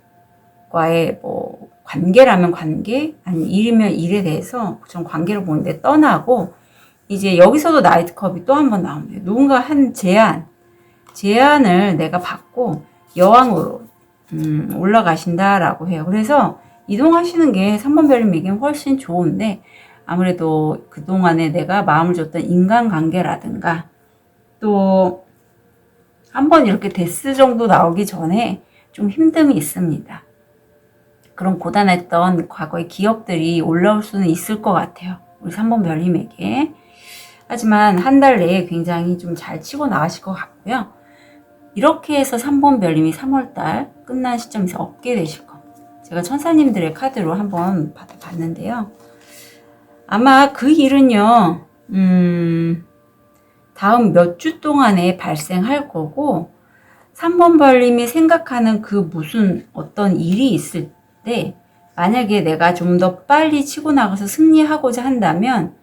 Speaker 1: 뭐 관계라면 관계, 아니 일이면 일에 대해서 좀 관계를 보는데 떠나고, 이제 여기서도 나이트컵이 또 한 번 나옵니다. 누군가 한 제안을 내가 받고 여왕으로 올라가신다라고 해요. 그래서 이동하시는 게 3번 별님에게는 훨씬 좋은데, 아무래도 그동안에 내가 마음을 줬던 인간관계라든가 또 한번 이렇게 데스 정도 나오기 전에 좀 힘듦이 있습니다. 그런 고단했던 과거의 기억들이 올라올 수는 있을 것 같아요. 우리 3번 별님에게. 하지만 한 달 내에 굉장히 좀 잘 치고 나가실 것 같고요. 이렇게 해서 3번 별님이 3월달 끝난 시점에서 얻게 되실 거. 제가 천사님들의 카드로 한번 받아봤는데요. 아마 그 일은요, 다음 몇 주 동안에 발생할 거고, 3번 별님이 생각하는 그 무슨 어떤 일이 있을 때, 만약에 내가 좀 더 빨리 치고 나가서 승리하고자 한다면,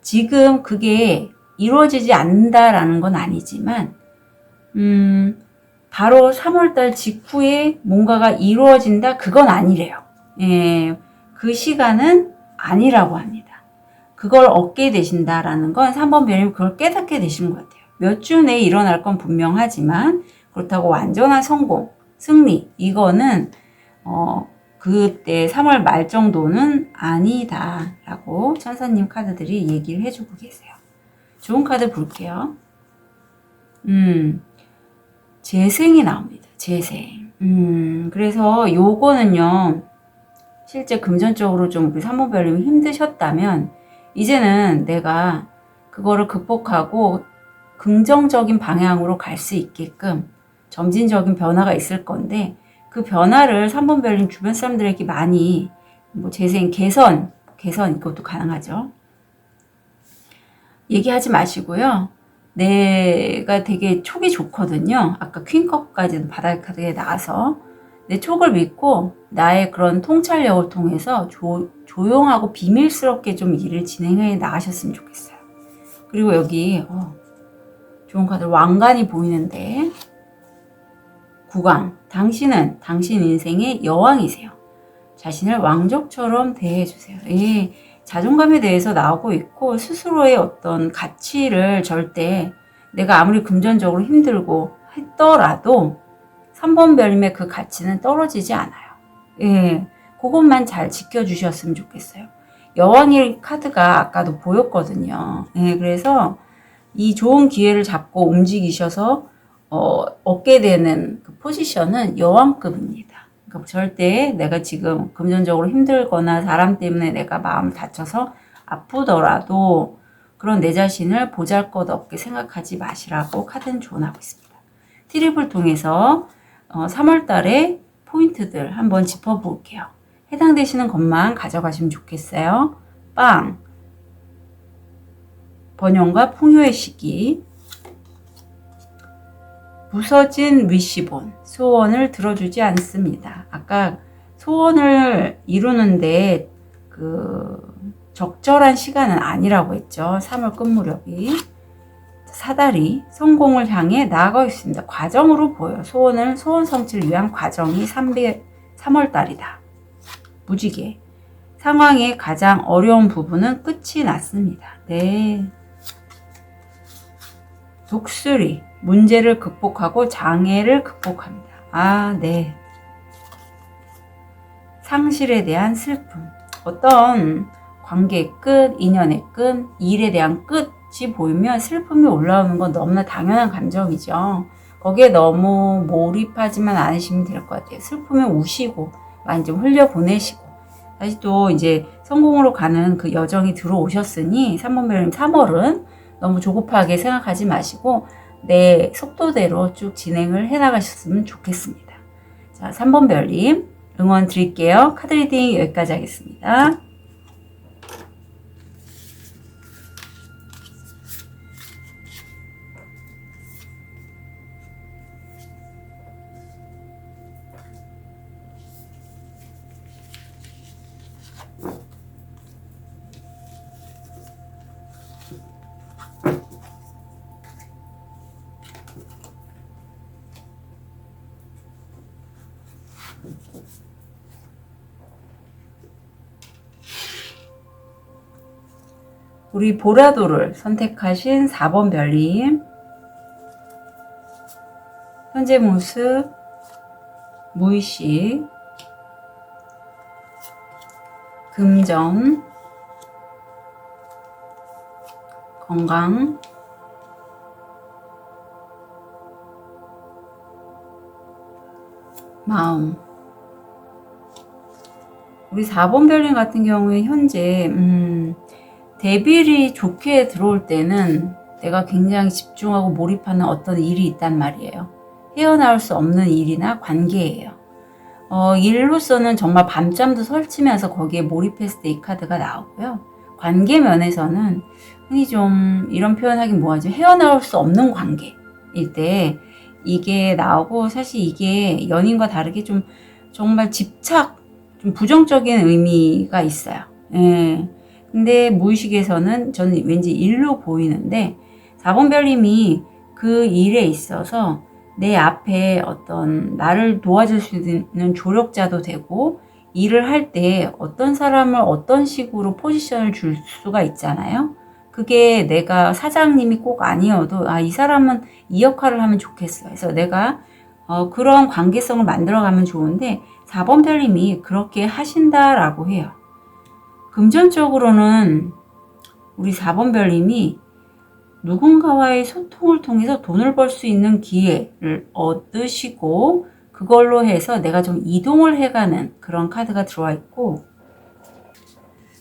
Speaker 1: 지금 그게 이루어지지 않는다라는 건 아니지만, 바로 3월달 직후에 뭔가가 이루어진다? 그건 아니래요. 예, 그 시간은 아니라고 합니다. 그걸 얻게 되신다라는 건 3번 별님 그걸 깨닫게 되신 것 같아요. 몇 주 내에 일어날 건 분명하지만, 그렇다고 완전한 성공, 승리, 이거는 그때 3월 말 정도는 아니다라고 천사님 카드들이 얘기를 해주고 계세요. 좋은 카드 볼게요. 재생이 나옵니다. 재생. 그래서 요거는요, 실제 금전적으로 좀 우리 3번 별님이 힘드셨다면 이제는 내가 그거를 극복하고 긍정적인 방향으로 갈 수 있게끔 점진적인 변화가 있을 건데, 그 변화를 3번 별님 주변 사람들에게 많이 뭐 재생, 개선 이것도 가능하죠. 얘기하지 마시고요. 내가 되게 촉이 좋거든요. 아까 퀸컵까지도 바닥 카드에 나와서 내 촉을 믿고 나의 그런 통찰력을 통해서 조용하고 비밀스럽게 좀 일을 진행해 나가셨으면 좋겠어요. 그리고 여기 좋은 카드 왕관이 보이는데, 국왕, 당신은 당신 인생의 여왕이세요. 자신을 왕족처럼 대해주세요. 예, 자존감에 대해서 나오고 있고, 스스로의 어떤 가치를 절대 내가 아무리 금전적으로 힘들고 했더라도 3번 별님의 그 가치는 떨어지지 않아요. 예, 그것만 잘 지켜주셨으면 좋겠어요. 여왕의 카드가 아까도 보였거든요. 예, 그래서 이 좋은 기회를 잡고 움직이셔서 얻게 되는 그 포지션은 여왕급입니다. 그러니까 절대 내가 지금 금전적으로 힘들거나 사람 때문에 내가 마음을 다쳐서 아프더라도 그런 내 자신을 보잘것없게 생각하지 마시라고 카드는 조언하고 있습니다. 트립을 통해서 3월 달에 포인트들 한번 짚어볼게요. 해당되시는 것만 가져가시면 좋겠어요. 빵, 번영과 풍요의 시기. 부서진 위시본, 소원을 들어주지 않습니다. 아까 소원을 이루는데 적절한 시간은 아니라고 했죠. 3월 끝무렵이. 사다리, 성공을 향해 나아가고 있습니다. 과정으로 보여. 소원 성취를 위한 과정이 3월달이다. 무지개, 상황의 가장 어려운 부분은 끝이 났습니다. 네. 독수리, 문제를 극복하고 장애를 극복합니다. 아, 네. 상실에 대한 슬픔, 어떤 관계의 끝, 인연의 끝, 일에 대한 끝이 보이면 슬픔이 올라오는 건 너무나 당연한 감정이죠. 거기에 너무 몰입하지만 않으시면 될 것 같아요. 슬프면 우시고 많이 좀 흘려보내시고 다시 또 이제 성공으로 가는 그 여정이 들어오셨으니 3번 별님 3월은 너무 조급하게 생각하지 마시고 내 속도대로 쭉 진행을 해나가셨으면 좋겠습니다. 자, 3번 별님 응원 드릴게요. 카드 리딩 여기까지 하겠습니다. 우리 보라도를 선택하신 4번 별님, 현재 모습, 무의식, 금전, 건강, 마음. 우리 4번 별님 같은 경우에 현재 대빌이 좋게 들어올 때는 내가 굉장히 집중하고 몰입하는 어떤 일이 있단 말이에요. 헤어나올 수 없는 일이나 관계예요. 일로서는 정말 밤잠도 설치면서 거기에 몰입했을 때 이 카드가 나오고요. 관계 면에서는 흔히 좀 이런 표현하긴 뭐하죠. 헤어나올 수 없는 관계일 때 이게 나오고 사실 이게 연인과 다르게 좀 정말 집착, 좀 부정적인 의미가 있어요. 예. 근데 무의식에서는 저는 왠지 일로 보이는데 4번 별님이 그 일에 있어서 내 앞에 어떤 나를 도와줄 수 있는 조력자도 되고 일을 할 때 어떤 사람을 어떤 식으로 포지션을 줄 수가 있잖아요. 그게 내가 사장님이 꼭 아니어도 이 사람은 이 역할을 하면 좋겠어. 그래서 내가 그런 관계성을 만들어가면 좋은데 4번 별님이 그렇게 하신다라고 해요. 금전적으로는 우리 4번 별님이 누군가와의 소통을 통해서 돈을 벌 수 있는 기회를 얻으시고 그걸로 해서 내가 좀 이동을 해가는 그런 카드가 들어와 있고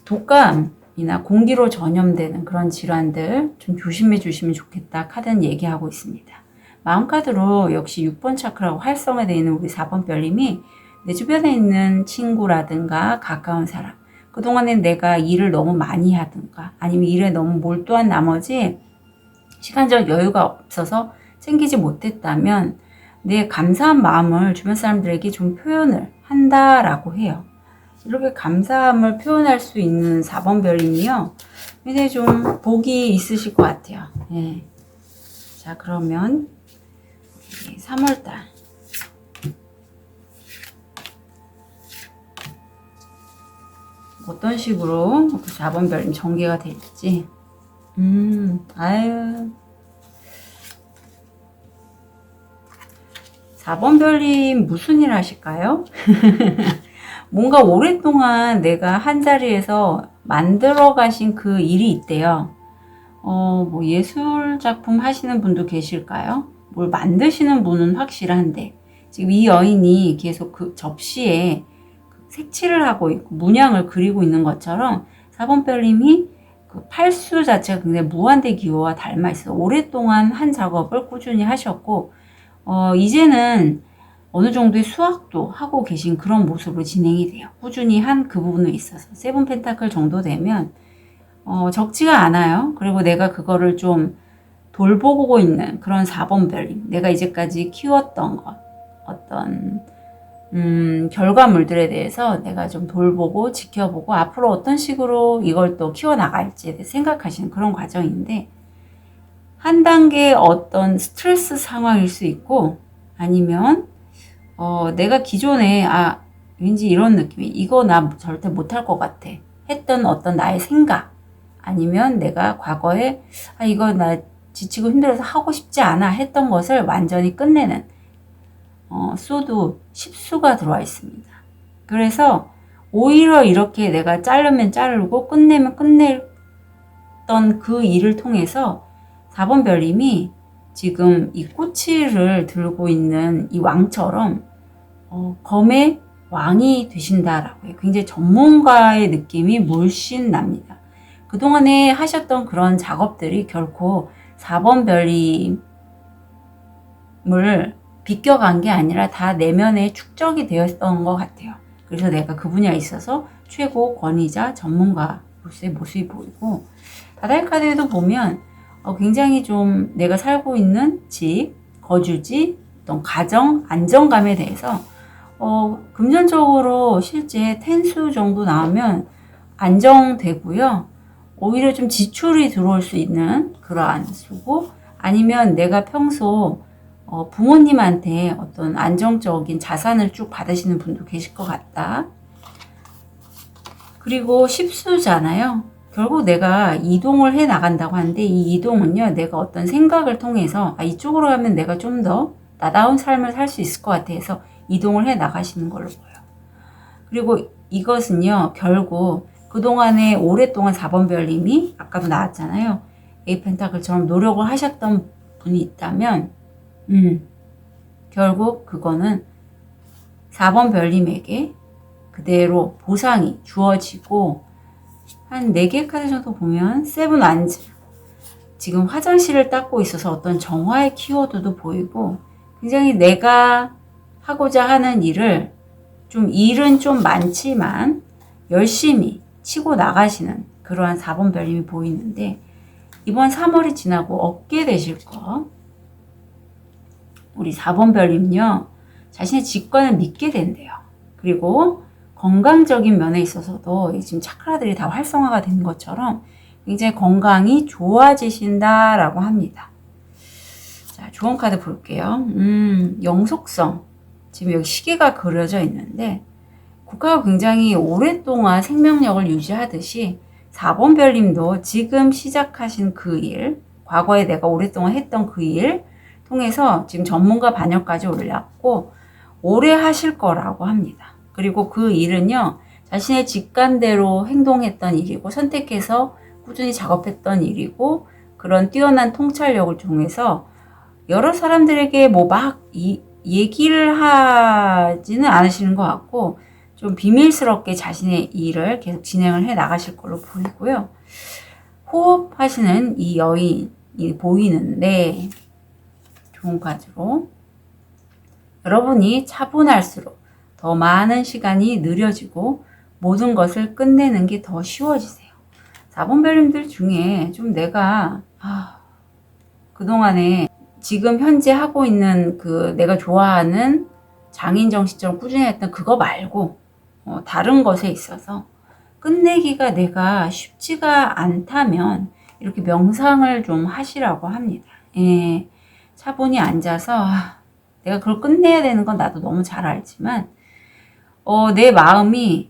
Speaker 1: 독감이나 공기로 전염되는 그런 질환들 좀 조심해 주시면 좋겠다 카드는 얘기하고 있습니다. 마음카드로 역시 6번 차크라고 활성화되어 있는 우리 4번 별님이 내 주변에 있는 친구라든가 가까운 사람 그동안에 내가 일을 너무 많이 하든가 아니면 일에 너무 몰두한 나머지 시간적 여유가 없어서 챙기지 못했다면 내 감사한 마음을 주변 사람들에게 좀 표현을 한다라고 해요. 이렇게 감사함을 표현할 수 있는 4번 별님이요. 굉장히 좀 복이 있으실 것 같아요. 네. 자, 그러면 3월달 어떤 식으로 4번 별님 전개가 될지. 아유. 4번 별님 무슨 일 하실까요? 뭔가 오랫동안 내가 한 자리에서 만들어 가신 그 일이 있대요. 뭐 예술 작품 하시는 분도 계실까요? 뭘 만드시는 분은 확실한데 지금 이 여인이 계속 그 접시에 색칠을 하고 있고 문양을 그리고 있는 것처럼 4번 별님이 그 팔수 자체가 굉장히 무한대 기호와 닮아 있어요. 오랫동안 한 작업을 꾸준히 하셨고 이제는 어느 정도의 수확도 하고 계신 그런 모습으로 진행이 돼요. 꾸준히 한 그 부분에 있어서 세븐 펜타클 정도 되면 적지가 않아요. 그리고 내가 그거를 좀 돌보고 있는 그런 4번 별님. 내가 이제까지 키웠던 것, 어떤 결과물들에 대해서 내가 좀 돌보고 지켜보고 앞으로 어떤 식으로 이걸 또 키워나갈지에 대해 생각하시는 그런 과정인데, 한 단계 어떤 스트레스 상황일 수 있고, 아니면 내가 기존에 왠지 이런 느낌이, 이거 나 절대 못할 것 같아 했던 어떤 나의 생각, 아니면 내가 과거에 이거 나 지치고 힘들어서 하고 싶지 않아 했던 것을 완전히 끝내는 소드 10수가 들어와 있습니다. 그래서 오히려 이렇게 내가 자르면 자르고 끝내면 끝냈던 그 일을 통해서 4번 별님이 지금 이 꼬치를 들고 있는 이 왕처럼 검의 왕이 되신다라고 해요. 굉장히 전문가의 느낌이 물씬 납니다. 그동안에 하셨던 그런 작업들이 결코 4번 별님을 비껴간 게 아니라 다 내면에 축적이 되었던 것 같아요. 그래서 내가 그 분야에 있어서 최고 권위자 전문가로서의 모습이 보이고, 바다의 카드에도 보면 굉장히 좀 내가 살고 있는 집, 거주지, 어떤 가정, 안정감에 대해서 금전적으로 실제 텐수 정도 나오면 안정되고요. 오히려 좀 지출이 들어올 수 있는 그러한 수고, 아니면 내가 평소 부모님한테 어떤 안정적인 자산을 쭉 받으시는 분도 계실 것 같다. 그리고 10수잖아요. 결국 내가 이동을 해 나간다고 하는데, 이 이동은요, 내가 어떤 생각을 통해서 이쪽으로 가면 내가 좀 더 나다운 삶을 살 수 있을 것 같아 해서 이동을 해 나가시는 걸로 보여요. 그리고 이것은요, 결국 그동안에 오랫동안 4번 별님이 아까도 나왔잖아요. 에이 펜타클처럼 노력을 하셨던 분이 있다면 결국 그거는 4번 별님에게 그대로 보상이 주어지고, 한 4개 카드 정도 보면 세븐 완즈, 지금 화장실을 닦고 있어서 어떤 정화의 키워드도 보이고, 굉장히 내가 하고자 하는 일을 일은 좀 많지만 열심히 치고 나가시는 그러한 4번 별님이 보이는데, 이번 3월이 지나고 얻게 되실 것, 우리 4번 별님요, 자신의 직관을 믿게 된대요. 그리고 건강적인 면에 있어서도 지금 차크라들이 다 활성화가 된 것처럼 굉장히 건강이 좋아지신다라고 합니다. 자, 좋은 카드 볼게요. 영속성. 지금 여기 시계가 그려져 있는데, 국가가 굉장히 오랫동안 생명력을 유지하듯이 4번 별님도 지금 시작하신 그 일, 과거에 내가 오랫동안 했던 그 일 통해서 지금 전문가 반열까지 올랐고 오래 하실 거라고 합니다. 그리고 그 일은요, 자신의 직감대로 행동했던 일이고 선택해서 꾸준히 작업했던 일이고, 그런 뛰어난 통찰력을 통해서 여러 사람들에게 얘기를 하지는 않으시는 것 같고, 좀 비밀스럽게 자신의 일을 계속 진행을 해 나가실 걸로 보이고요. 호흡하시는 이 여인이 보이는데, 좋은 카드로 여러분이 차분할수록 더 많은 시간이 느려지고 모든 것을 끝내는 게 더 쉬워지세요. 4번 별님들 중에 좀 내가 그동안에 지금 현재 하고 있는 그 내가 좋아하는 장인 정신처럼 꾸준히 했던 그거 말고 다른 것에 있어서 끝내기가 내가 쉽지가 않다면 이렇게 명상을 좀 하시라고 합니다. 예, 차분히 앉아서 내가 그걸 끝내야 되는 건 나도 너무 잘 알지만 내 마음이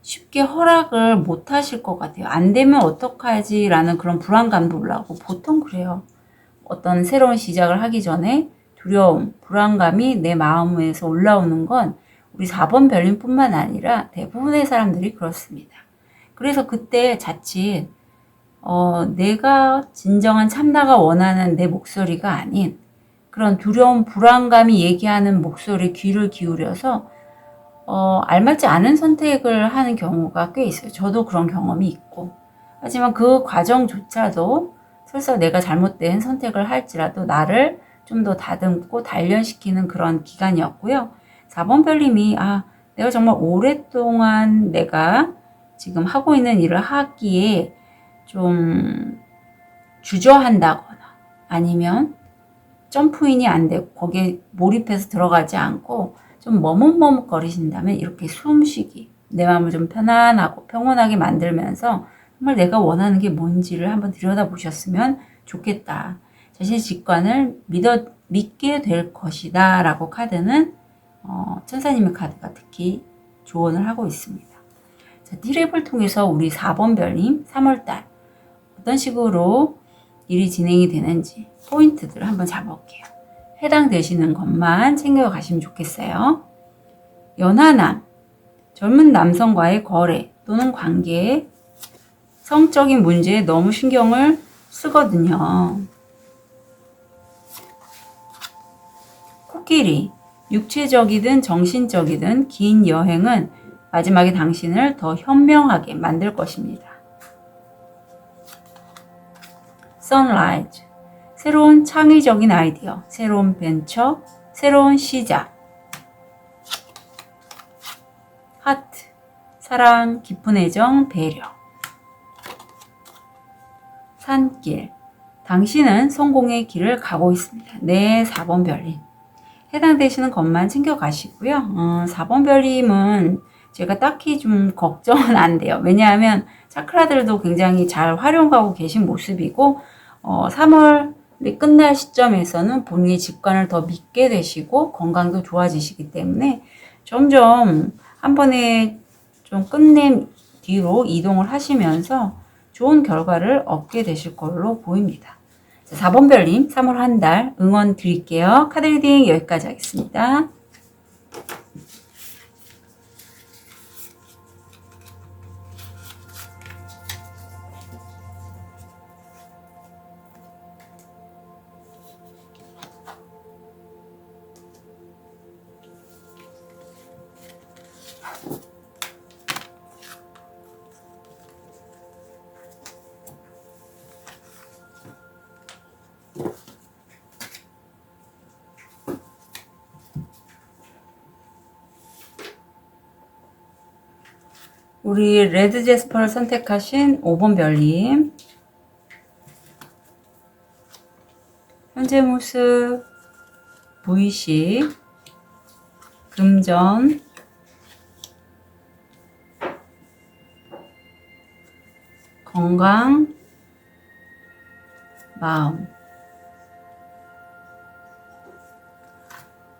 Speaker 1: 쉽게 허락을 못 하실 것 같아요. 안 되면 어떡하지 라는 그런 불안감도 올라오고, 보통 그래요. 어떤 새로운 시작을 하기 전에 두려움, 불안감이 내 마음에서 올라오는 건 우리 4번 별님 뿐만 아니라 대부분의 사람들이 그렇습니다. 그래서 그때 자칫 내가 진정한 참나가 원하는 내 목소리가 아닌 그런 두려움, 불안감이 얘기하는 목소리에 귀를 기울여서 알맞지 않은 선택을 하는 경우가 꽤 있어요. 저도 그런 경험이 있고. 하지만 그 과정조차도 설사 내가 잘못된 선택을 할지라도 나를 좀 더 다듬고 단련시키는 그런 기간이었고요. 4번 별님이 내가 정말 오랫동안 내가 지금 하고 있는 일을 하기에 좀 주저한다거나 아니면 점프인이 안 되고 거기에 몰입해서 들어가지 않고 좀 머뭇머뭇거리신다면 이렇게 숨쉬기, 내 마음을 좀 편안하고 평온하게 만들면서 정말 내가 원하는 게 뭔지를 한번 들여다보셨으면 좋겠다. 자신의 직관을 믿게 될 것이다 라고 카드는 천사님의 카드가 특히 조언을 하고 있습니다. 자, 티랩을 통해서 우리 4번 별님 3월달 어떤 식으로 일이 진행이 되는지 포인트들을 한번 잡아볼게요. 해당되시는 것만 챙겨가시면 좋겠어요. 연하남, 젊은 남성과의 거래 또는 관계, 성적인 문제에 너무 신경을 쓰거든요. 코끼리, 육체적이든 정신적이든 긴 여행은 마지막에 당신을 더 현명하게 만들 것입니다. 선라이즈, 새로운 창의적인 아이디어, 새로운 벤처, 새로운 시작. 하트, 사랑, 깊은 애정, 배려. 산길, 당신은 성공의 길을 가고 있습니다. 네, 4번 별님. 해당되시는 것만 챙겨가시고요. 4번 별님은 제가 딱히 좀 걱정은 안 돼요. 왜냐하면 차크라들도 굉장히 잘 활용하고 계신 모습이고 3월이 끝날 시점에서는 본인의 직관을 더 믿게 되시고 건강도 좋아지시기 때문에 점점 한 번에 좀 끝낸 뒤로 이동을 하시면서 좋은 결과를 얻게 되실 걸로 보입니다. 4번 별님 3월 한 달 응원 드릴게요. 카드 리딩 여기까지 하겠습니다. 우리 레드 제스퍼를 선택하신 5번 별님. 현재 모습, 무의식, 금전, 건강, 마음.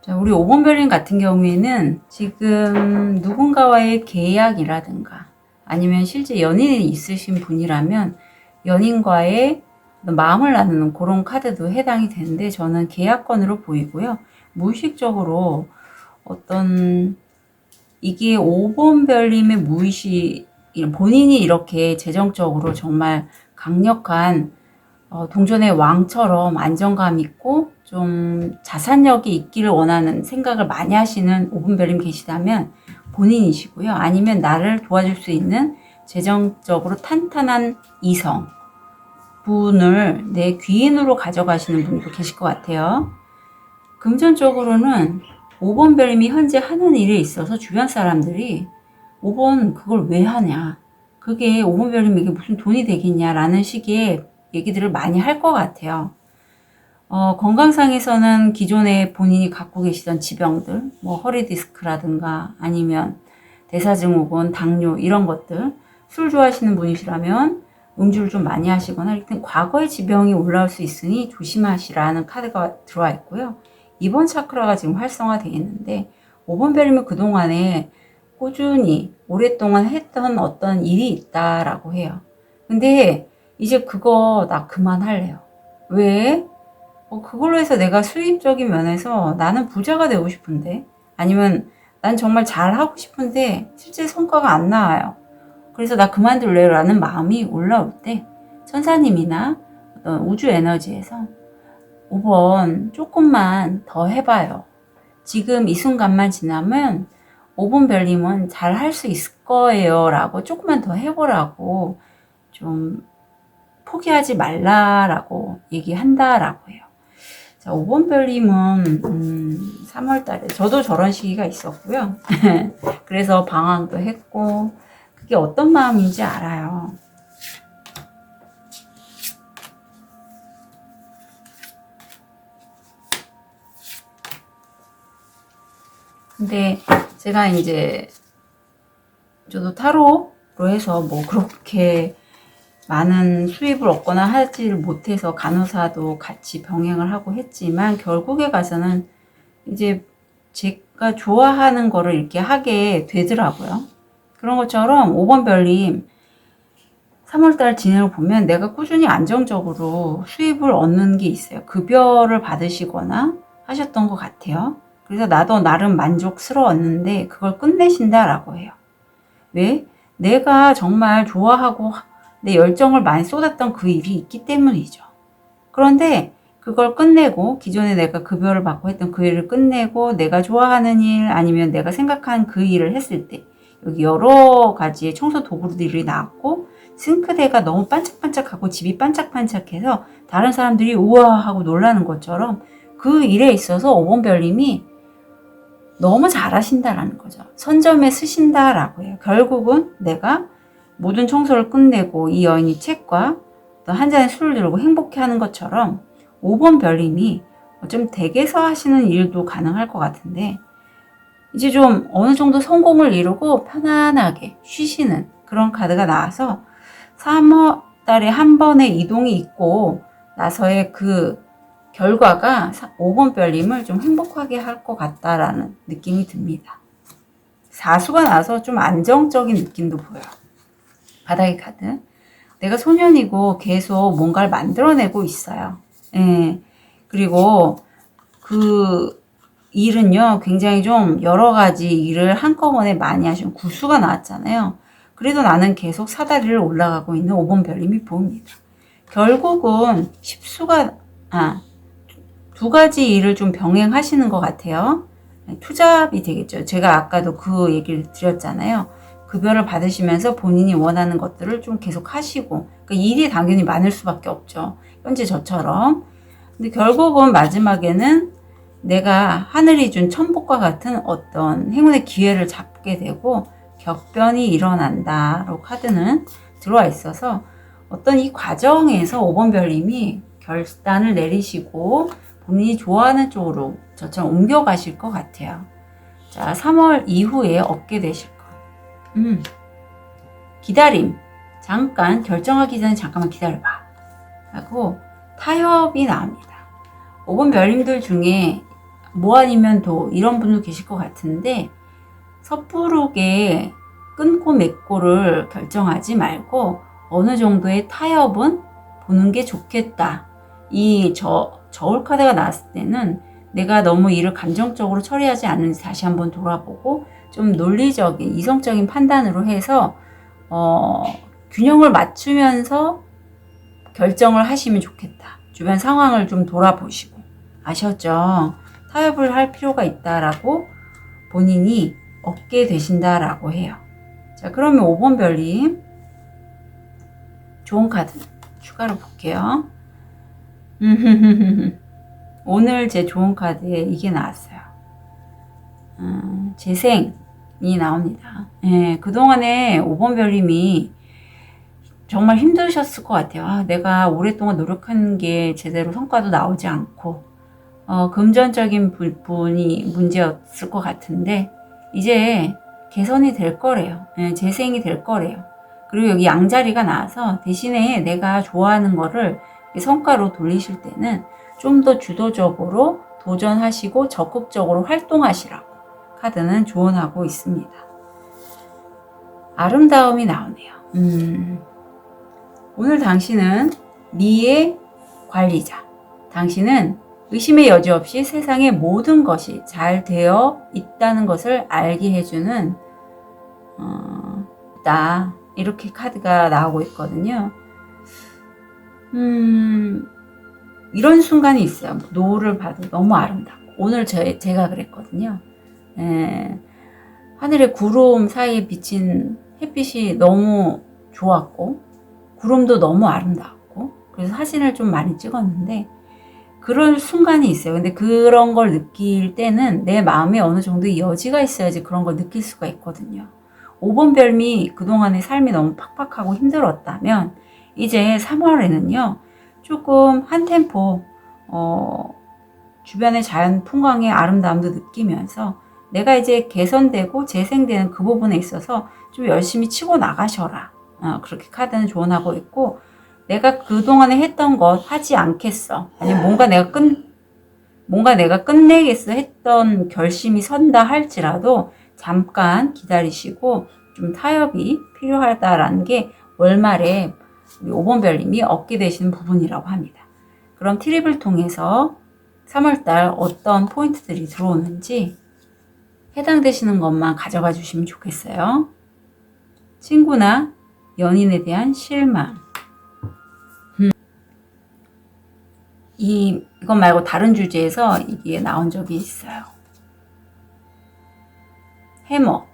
Speaker 1: 자, 우리 5번 별님 같은 경우에는 지금 누군가와의 계약이라든가 아니면 실제 연인이 있으신 분이라면 연인과의 마음을 나누는 그런 카드도 해당이 되는데 저는 계약권으로 보이고요. 무의식적으로 어떤 이게 5번 별님의 무의식, 본인이 이렇게 재정적으로 정말 강력한 동전의 왕처럼 안정감 있고 좀 자산력이 있기를 원하는 생각을 많이 하시는 5번 별님 계시다면 본인이시고요. 아니면 나를 도와줄 수 있는 재정적으로 탄탄한 이성 분을 내 귀인으로 가져가시는 분도 계실 것 같아요. 금전적으로는 5번 별님이 현재 하는 일에 있어서 주변 사람들이 5번 그걸 왜 하냐, 그게 5번 별님에게 무슨 돈이 되겠냐라는 식의 얘기들을 많이 할 것 같아요. 건강상에서는 기존에 본인이 갖고 계시던 지병들, 뭐 허리 디스크라든가 아니면 대사증후군, 당뇨 이런 것들, 술 좋아하시는 분이시라면 음주를 좀 많이 하시거나 일단 과거의 지병이 올라올 수 있으니 조심하시라는 카드가 들어와 있고요. 2번 차크라가 지금 활성화되어 있는데 5번 별님은 그동안에 꾸준히 오랫동안 했던 어떤 일이 있다라고 해요. 근데 이제 그거 나 그만할래요. 왜? 그걸로 해서 내가 수입적인 면에서 나는 부자가 되고 싶은데, 아니면 난 정말 잘하고 싶은데 실제 성과가 안 나와요. 그래서 나 그만둘래요 라는 마음이 올라올 때 천사님이나 어떤 우주 에너지에서 5번 조금만 더 해봐요. 지금 이 순간만 지나면 5번 별님은 잘 할 수 있을 거예요 라고 조금만 더 해보라고, 좀 포기하지 말라라고 얘기한다라고 해요. 자, 5번 별님은 3월 달에 저도 저런 시기가 있었고요. 그래서 방황도 했고 그게 어떤 마음인지 알아요. 근데 제가 이제 저도 타로로 해서 뭐 그렇게 많은 수입을 얻거나 하지를 못해서 간호사도 같이 병행을 하고 했지만 결국에 가서는 이제 제가 좋아하는 거를 이렇게 하게 되더라고요. 그런 것처럼 5번 별님 3월달 진행을 보면 내가 꾸준히 안정적으로 수입을 얻는 게 있어요. 급여를 받으시거나 하셨던 것 같아요. 그래서 나도 나름 만족스러웠는데 그걸 끝내신다라고 해요. 왜? 내가 정말 좋아하고 내 열정을 많이 쏟았던 그 일이 있기 때문이죠. 그런데 그걸 끝내고 기존에 내가 급여를 받고 했던 그 일을 끝내고 내가 좋아하는 일 아니면 내가 생각한 그 일을 했을 때 여기 여러 가지의 청소 도구들이 나왔고 싱크대가 너무 반짝반짝하고 집이 반짝반짝해서 다른 사람들이 우와 하고 놀라는 것처럼 그 일에 있어서 5번 별님이 너무 잘하신다라는 거죠. 선점에 쓰신다라고 해요. 결국은 내가 모든 청소를 끝내고 이 여인이 책과 또 한 잔의 술을 들고 행복해하는 것처럼 5번 별님이 좀 댁에서 하시는 일도 가능할 것 같은데 이제 좀 어느 정도 성공을 이루고 편안하게 쉬시는 그런 카드가 나와서 3월 달에 한 번의 이동이 있고 나서의 그 결과가 5번 별님을 좀 행복하게 할 것 같다라는 느낌이 듭니다. 사수가 나서 좀 안정적인 느낌도 보여요. 바닥의 카드. 내가 소년이고 계속 뭔가를 만들어내고 있어요. 예. 그리고 그 일은요, 굉장히 좀 여러 가지 일을 한꺼번에 많이 하시는 구수가 나왔잖아요. 그래도 나는 계속 사다리를 올라가고 있는 5번 별님이 보입니다. 결국은 10수가, 두 가지 일을 좀 병행하시는 것 같아요. 투잡이 되겠죠. 제가 아까도 그 얘기를 드렸잖아요. 급여를 받으시면서 본인이 원하는 것들을 좀 계속 하시고, 그러니까 일이 당연히 많을 수밖에 없죠. 현재 저처럼. 근데 결국은 마지막에는 내가 하늘이 준 천복과 같은 어떤 행운의 기회를 잡게 되고 격변이 일어난다로 카드는 들어와 있어서 어떤 이 과정에서 5번 별님이 결단을 내리시고 본인이 좋아하는 쪽으로 저처럼 옮겨가실 것 같아요. 자, 3월 이후에 얻게 되실 것. 기다림. 잠깐 결정하기 전에 잠깐만 기다려봐. 하고 타협이 나옵니다. 5번 별님들 중에 뭐 아니면 도 이런 분도 계실 것 같은데 섣부르게 끊고 맺고를 결정하지 말고 어느 정도의 타협은 보는 게 좋겠다. 이 저울 카드가 나왔을 때는 내가 너무 일을 감정적으로 처리하지 않는지 다시 한번 돌아보고 좀 논리적인 이성적인 판단으로 해서 균형을 맞추면서 결정을 하시면 좋겠다. 주변 상황을 좀 돌아보시고. 아셨죠? 타협을 할 필요가 있다라고 본인이 얻게 되신다라고 해요. 자, 그러면 5번 별님 좋은 카드 추가로 볼게요. 오늘 제 좋은 카드에 이게 나왔어요. 재생이 나옵니다. 예, 그동안에 5번 별님이 정말 힘드셨을 것 같아요. 내가 오랫동안 노력한 게 제대로 성과도 나오지 않고 금전적인 부분이 문제였을 것 같은데 이제 개선이 될 거래요. 예, 재생이 될 거래요. 그리고 여기 양자리가 나와서 대신에 내가 좋아하는 거를 성과로 돌리실 때는 좀 더 주도적으로 도전하시고 적극적으로 활동하시라고 카드는 조언하고 있습니다. 아름다움이 나오네요. 오늘 당신은 미의 관리자. 당신은 의심의 여지 없이 세상의 모든 것이 잘 되어 있다는 것을 알게 해주는 있다. 이렇게 카드가 나오고 있거든요. 이런 순간이 있어요. 노을을 봐도 너무 아름답고 오늘 제가 그랬거든요. 하늘의 구름 사이에 비친 햇빛이 너무 좋았고 구름도 너무 아름답고 그래서 사진을 좀 많이 찍었는데 그런 순간이 있어요. 근데 그런 걸 느낄 때는 내 마음에 어느 정도의 여지가 있어야지 그런 걸 느낄 수가 있거든요. 5번 별미 그동안의 삶이 너무 팍팍하고 힘들었다면 이제 3월에는요. 조금 한 템포 주변의 자연 풍광의 아름다움도 느끼면서 내가 이제 개선되고 재생되는 그 부분에 있어서 좀 열심히 치고 나가셔라. 그렇게 카드는 조언하고 있고, 내가 그동안에 했던 것 하지 않겠어. 아니면 뭔가 내가 끝내겠어 했던 결심이 선다 할지라도 잠깐 기다리시고 좀 타협이 필요하다라는 게 월말에 우리 5번 별님이 얻게 되시는 부분이라고 합니다. 그럼 트립을 통해서 3월달 어떤 포인트들이 들어오는지 해당되시는 것만 가져가 주시면 좋겠어요. 친구나 연인에 대한 실망. 이것 말고 다른 주제에서 이게 나온 적이 있어요. 해머.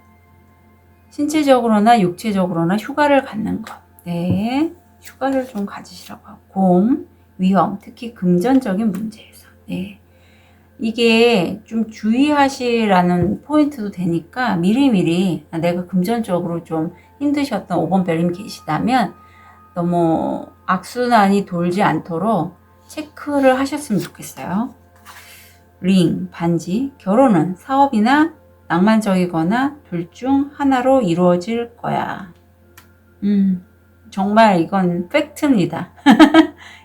Speaker 1: 신체적으로나 육체적으로나 휴가를 갖는 것. 네. 휴가를 좀 가지시라고 하고. 곰, 위험, 특히 금전적인 문제에서. 네. 이게 좀 주의하시라는 포인트도 되니까 미리미리 내가 금전적으로 좀 힘드셨던 5번 별님 계시다면 너무 악순환이 돌지 않도록 체크를 하셨으면 좋겠어요. 링, 반지, 결혼은 사업이나 낭만적이거나 둘 중 하나로 이루어질 거야. 정말 이건 팩트입니다.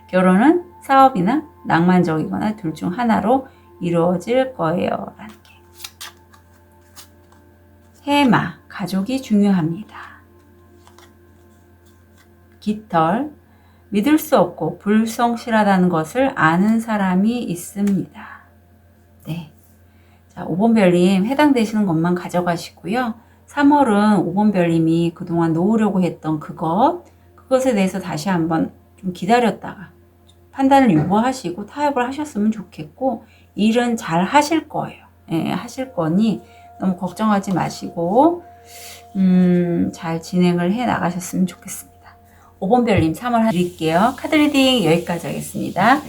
Speaker 1: 결혼은 사업이나 낭만적이거나 둘 중 하나로 이루어질 거예요. 라는 게. 해마, 가족이 중요합니다. 깃털, 믿을 수 없고 불성실하다는 것을 아는 사람이 있습니다. 네. 자, 5번 별님 해당되시는 것만 가져가시고요. 3월은 5번 별님이 그동안 놓으려고 했던 그것에 대해서 다시 한번 좀 기다렸다가 판단을 유보하시고 타협을 하셨으면 좋겠고, 일은 잘 하실 거예요. 예, 하실 거니 너무 걱정하지 마시고 잘 진행을 해 나가셨으면 좋겠습니다. 5번 별님 3월 드릴게요. 카드 리딩 여기까지 하겠습니다.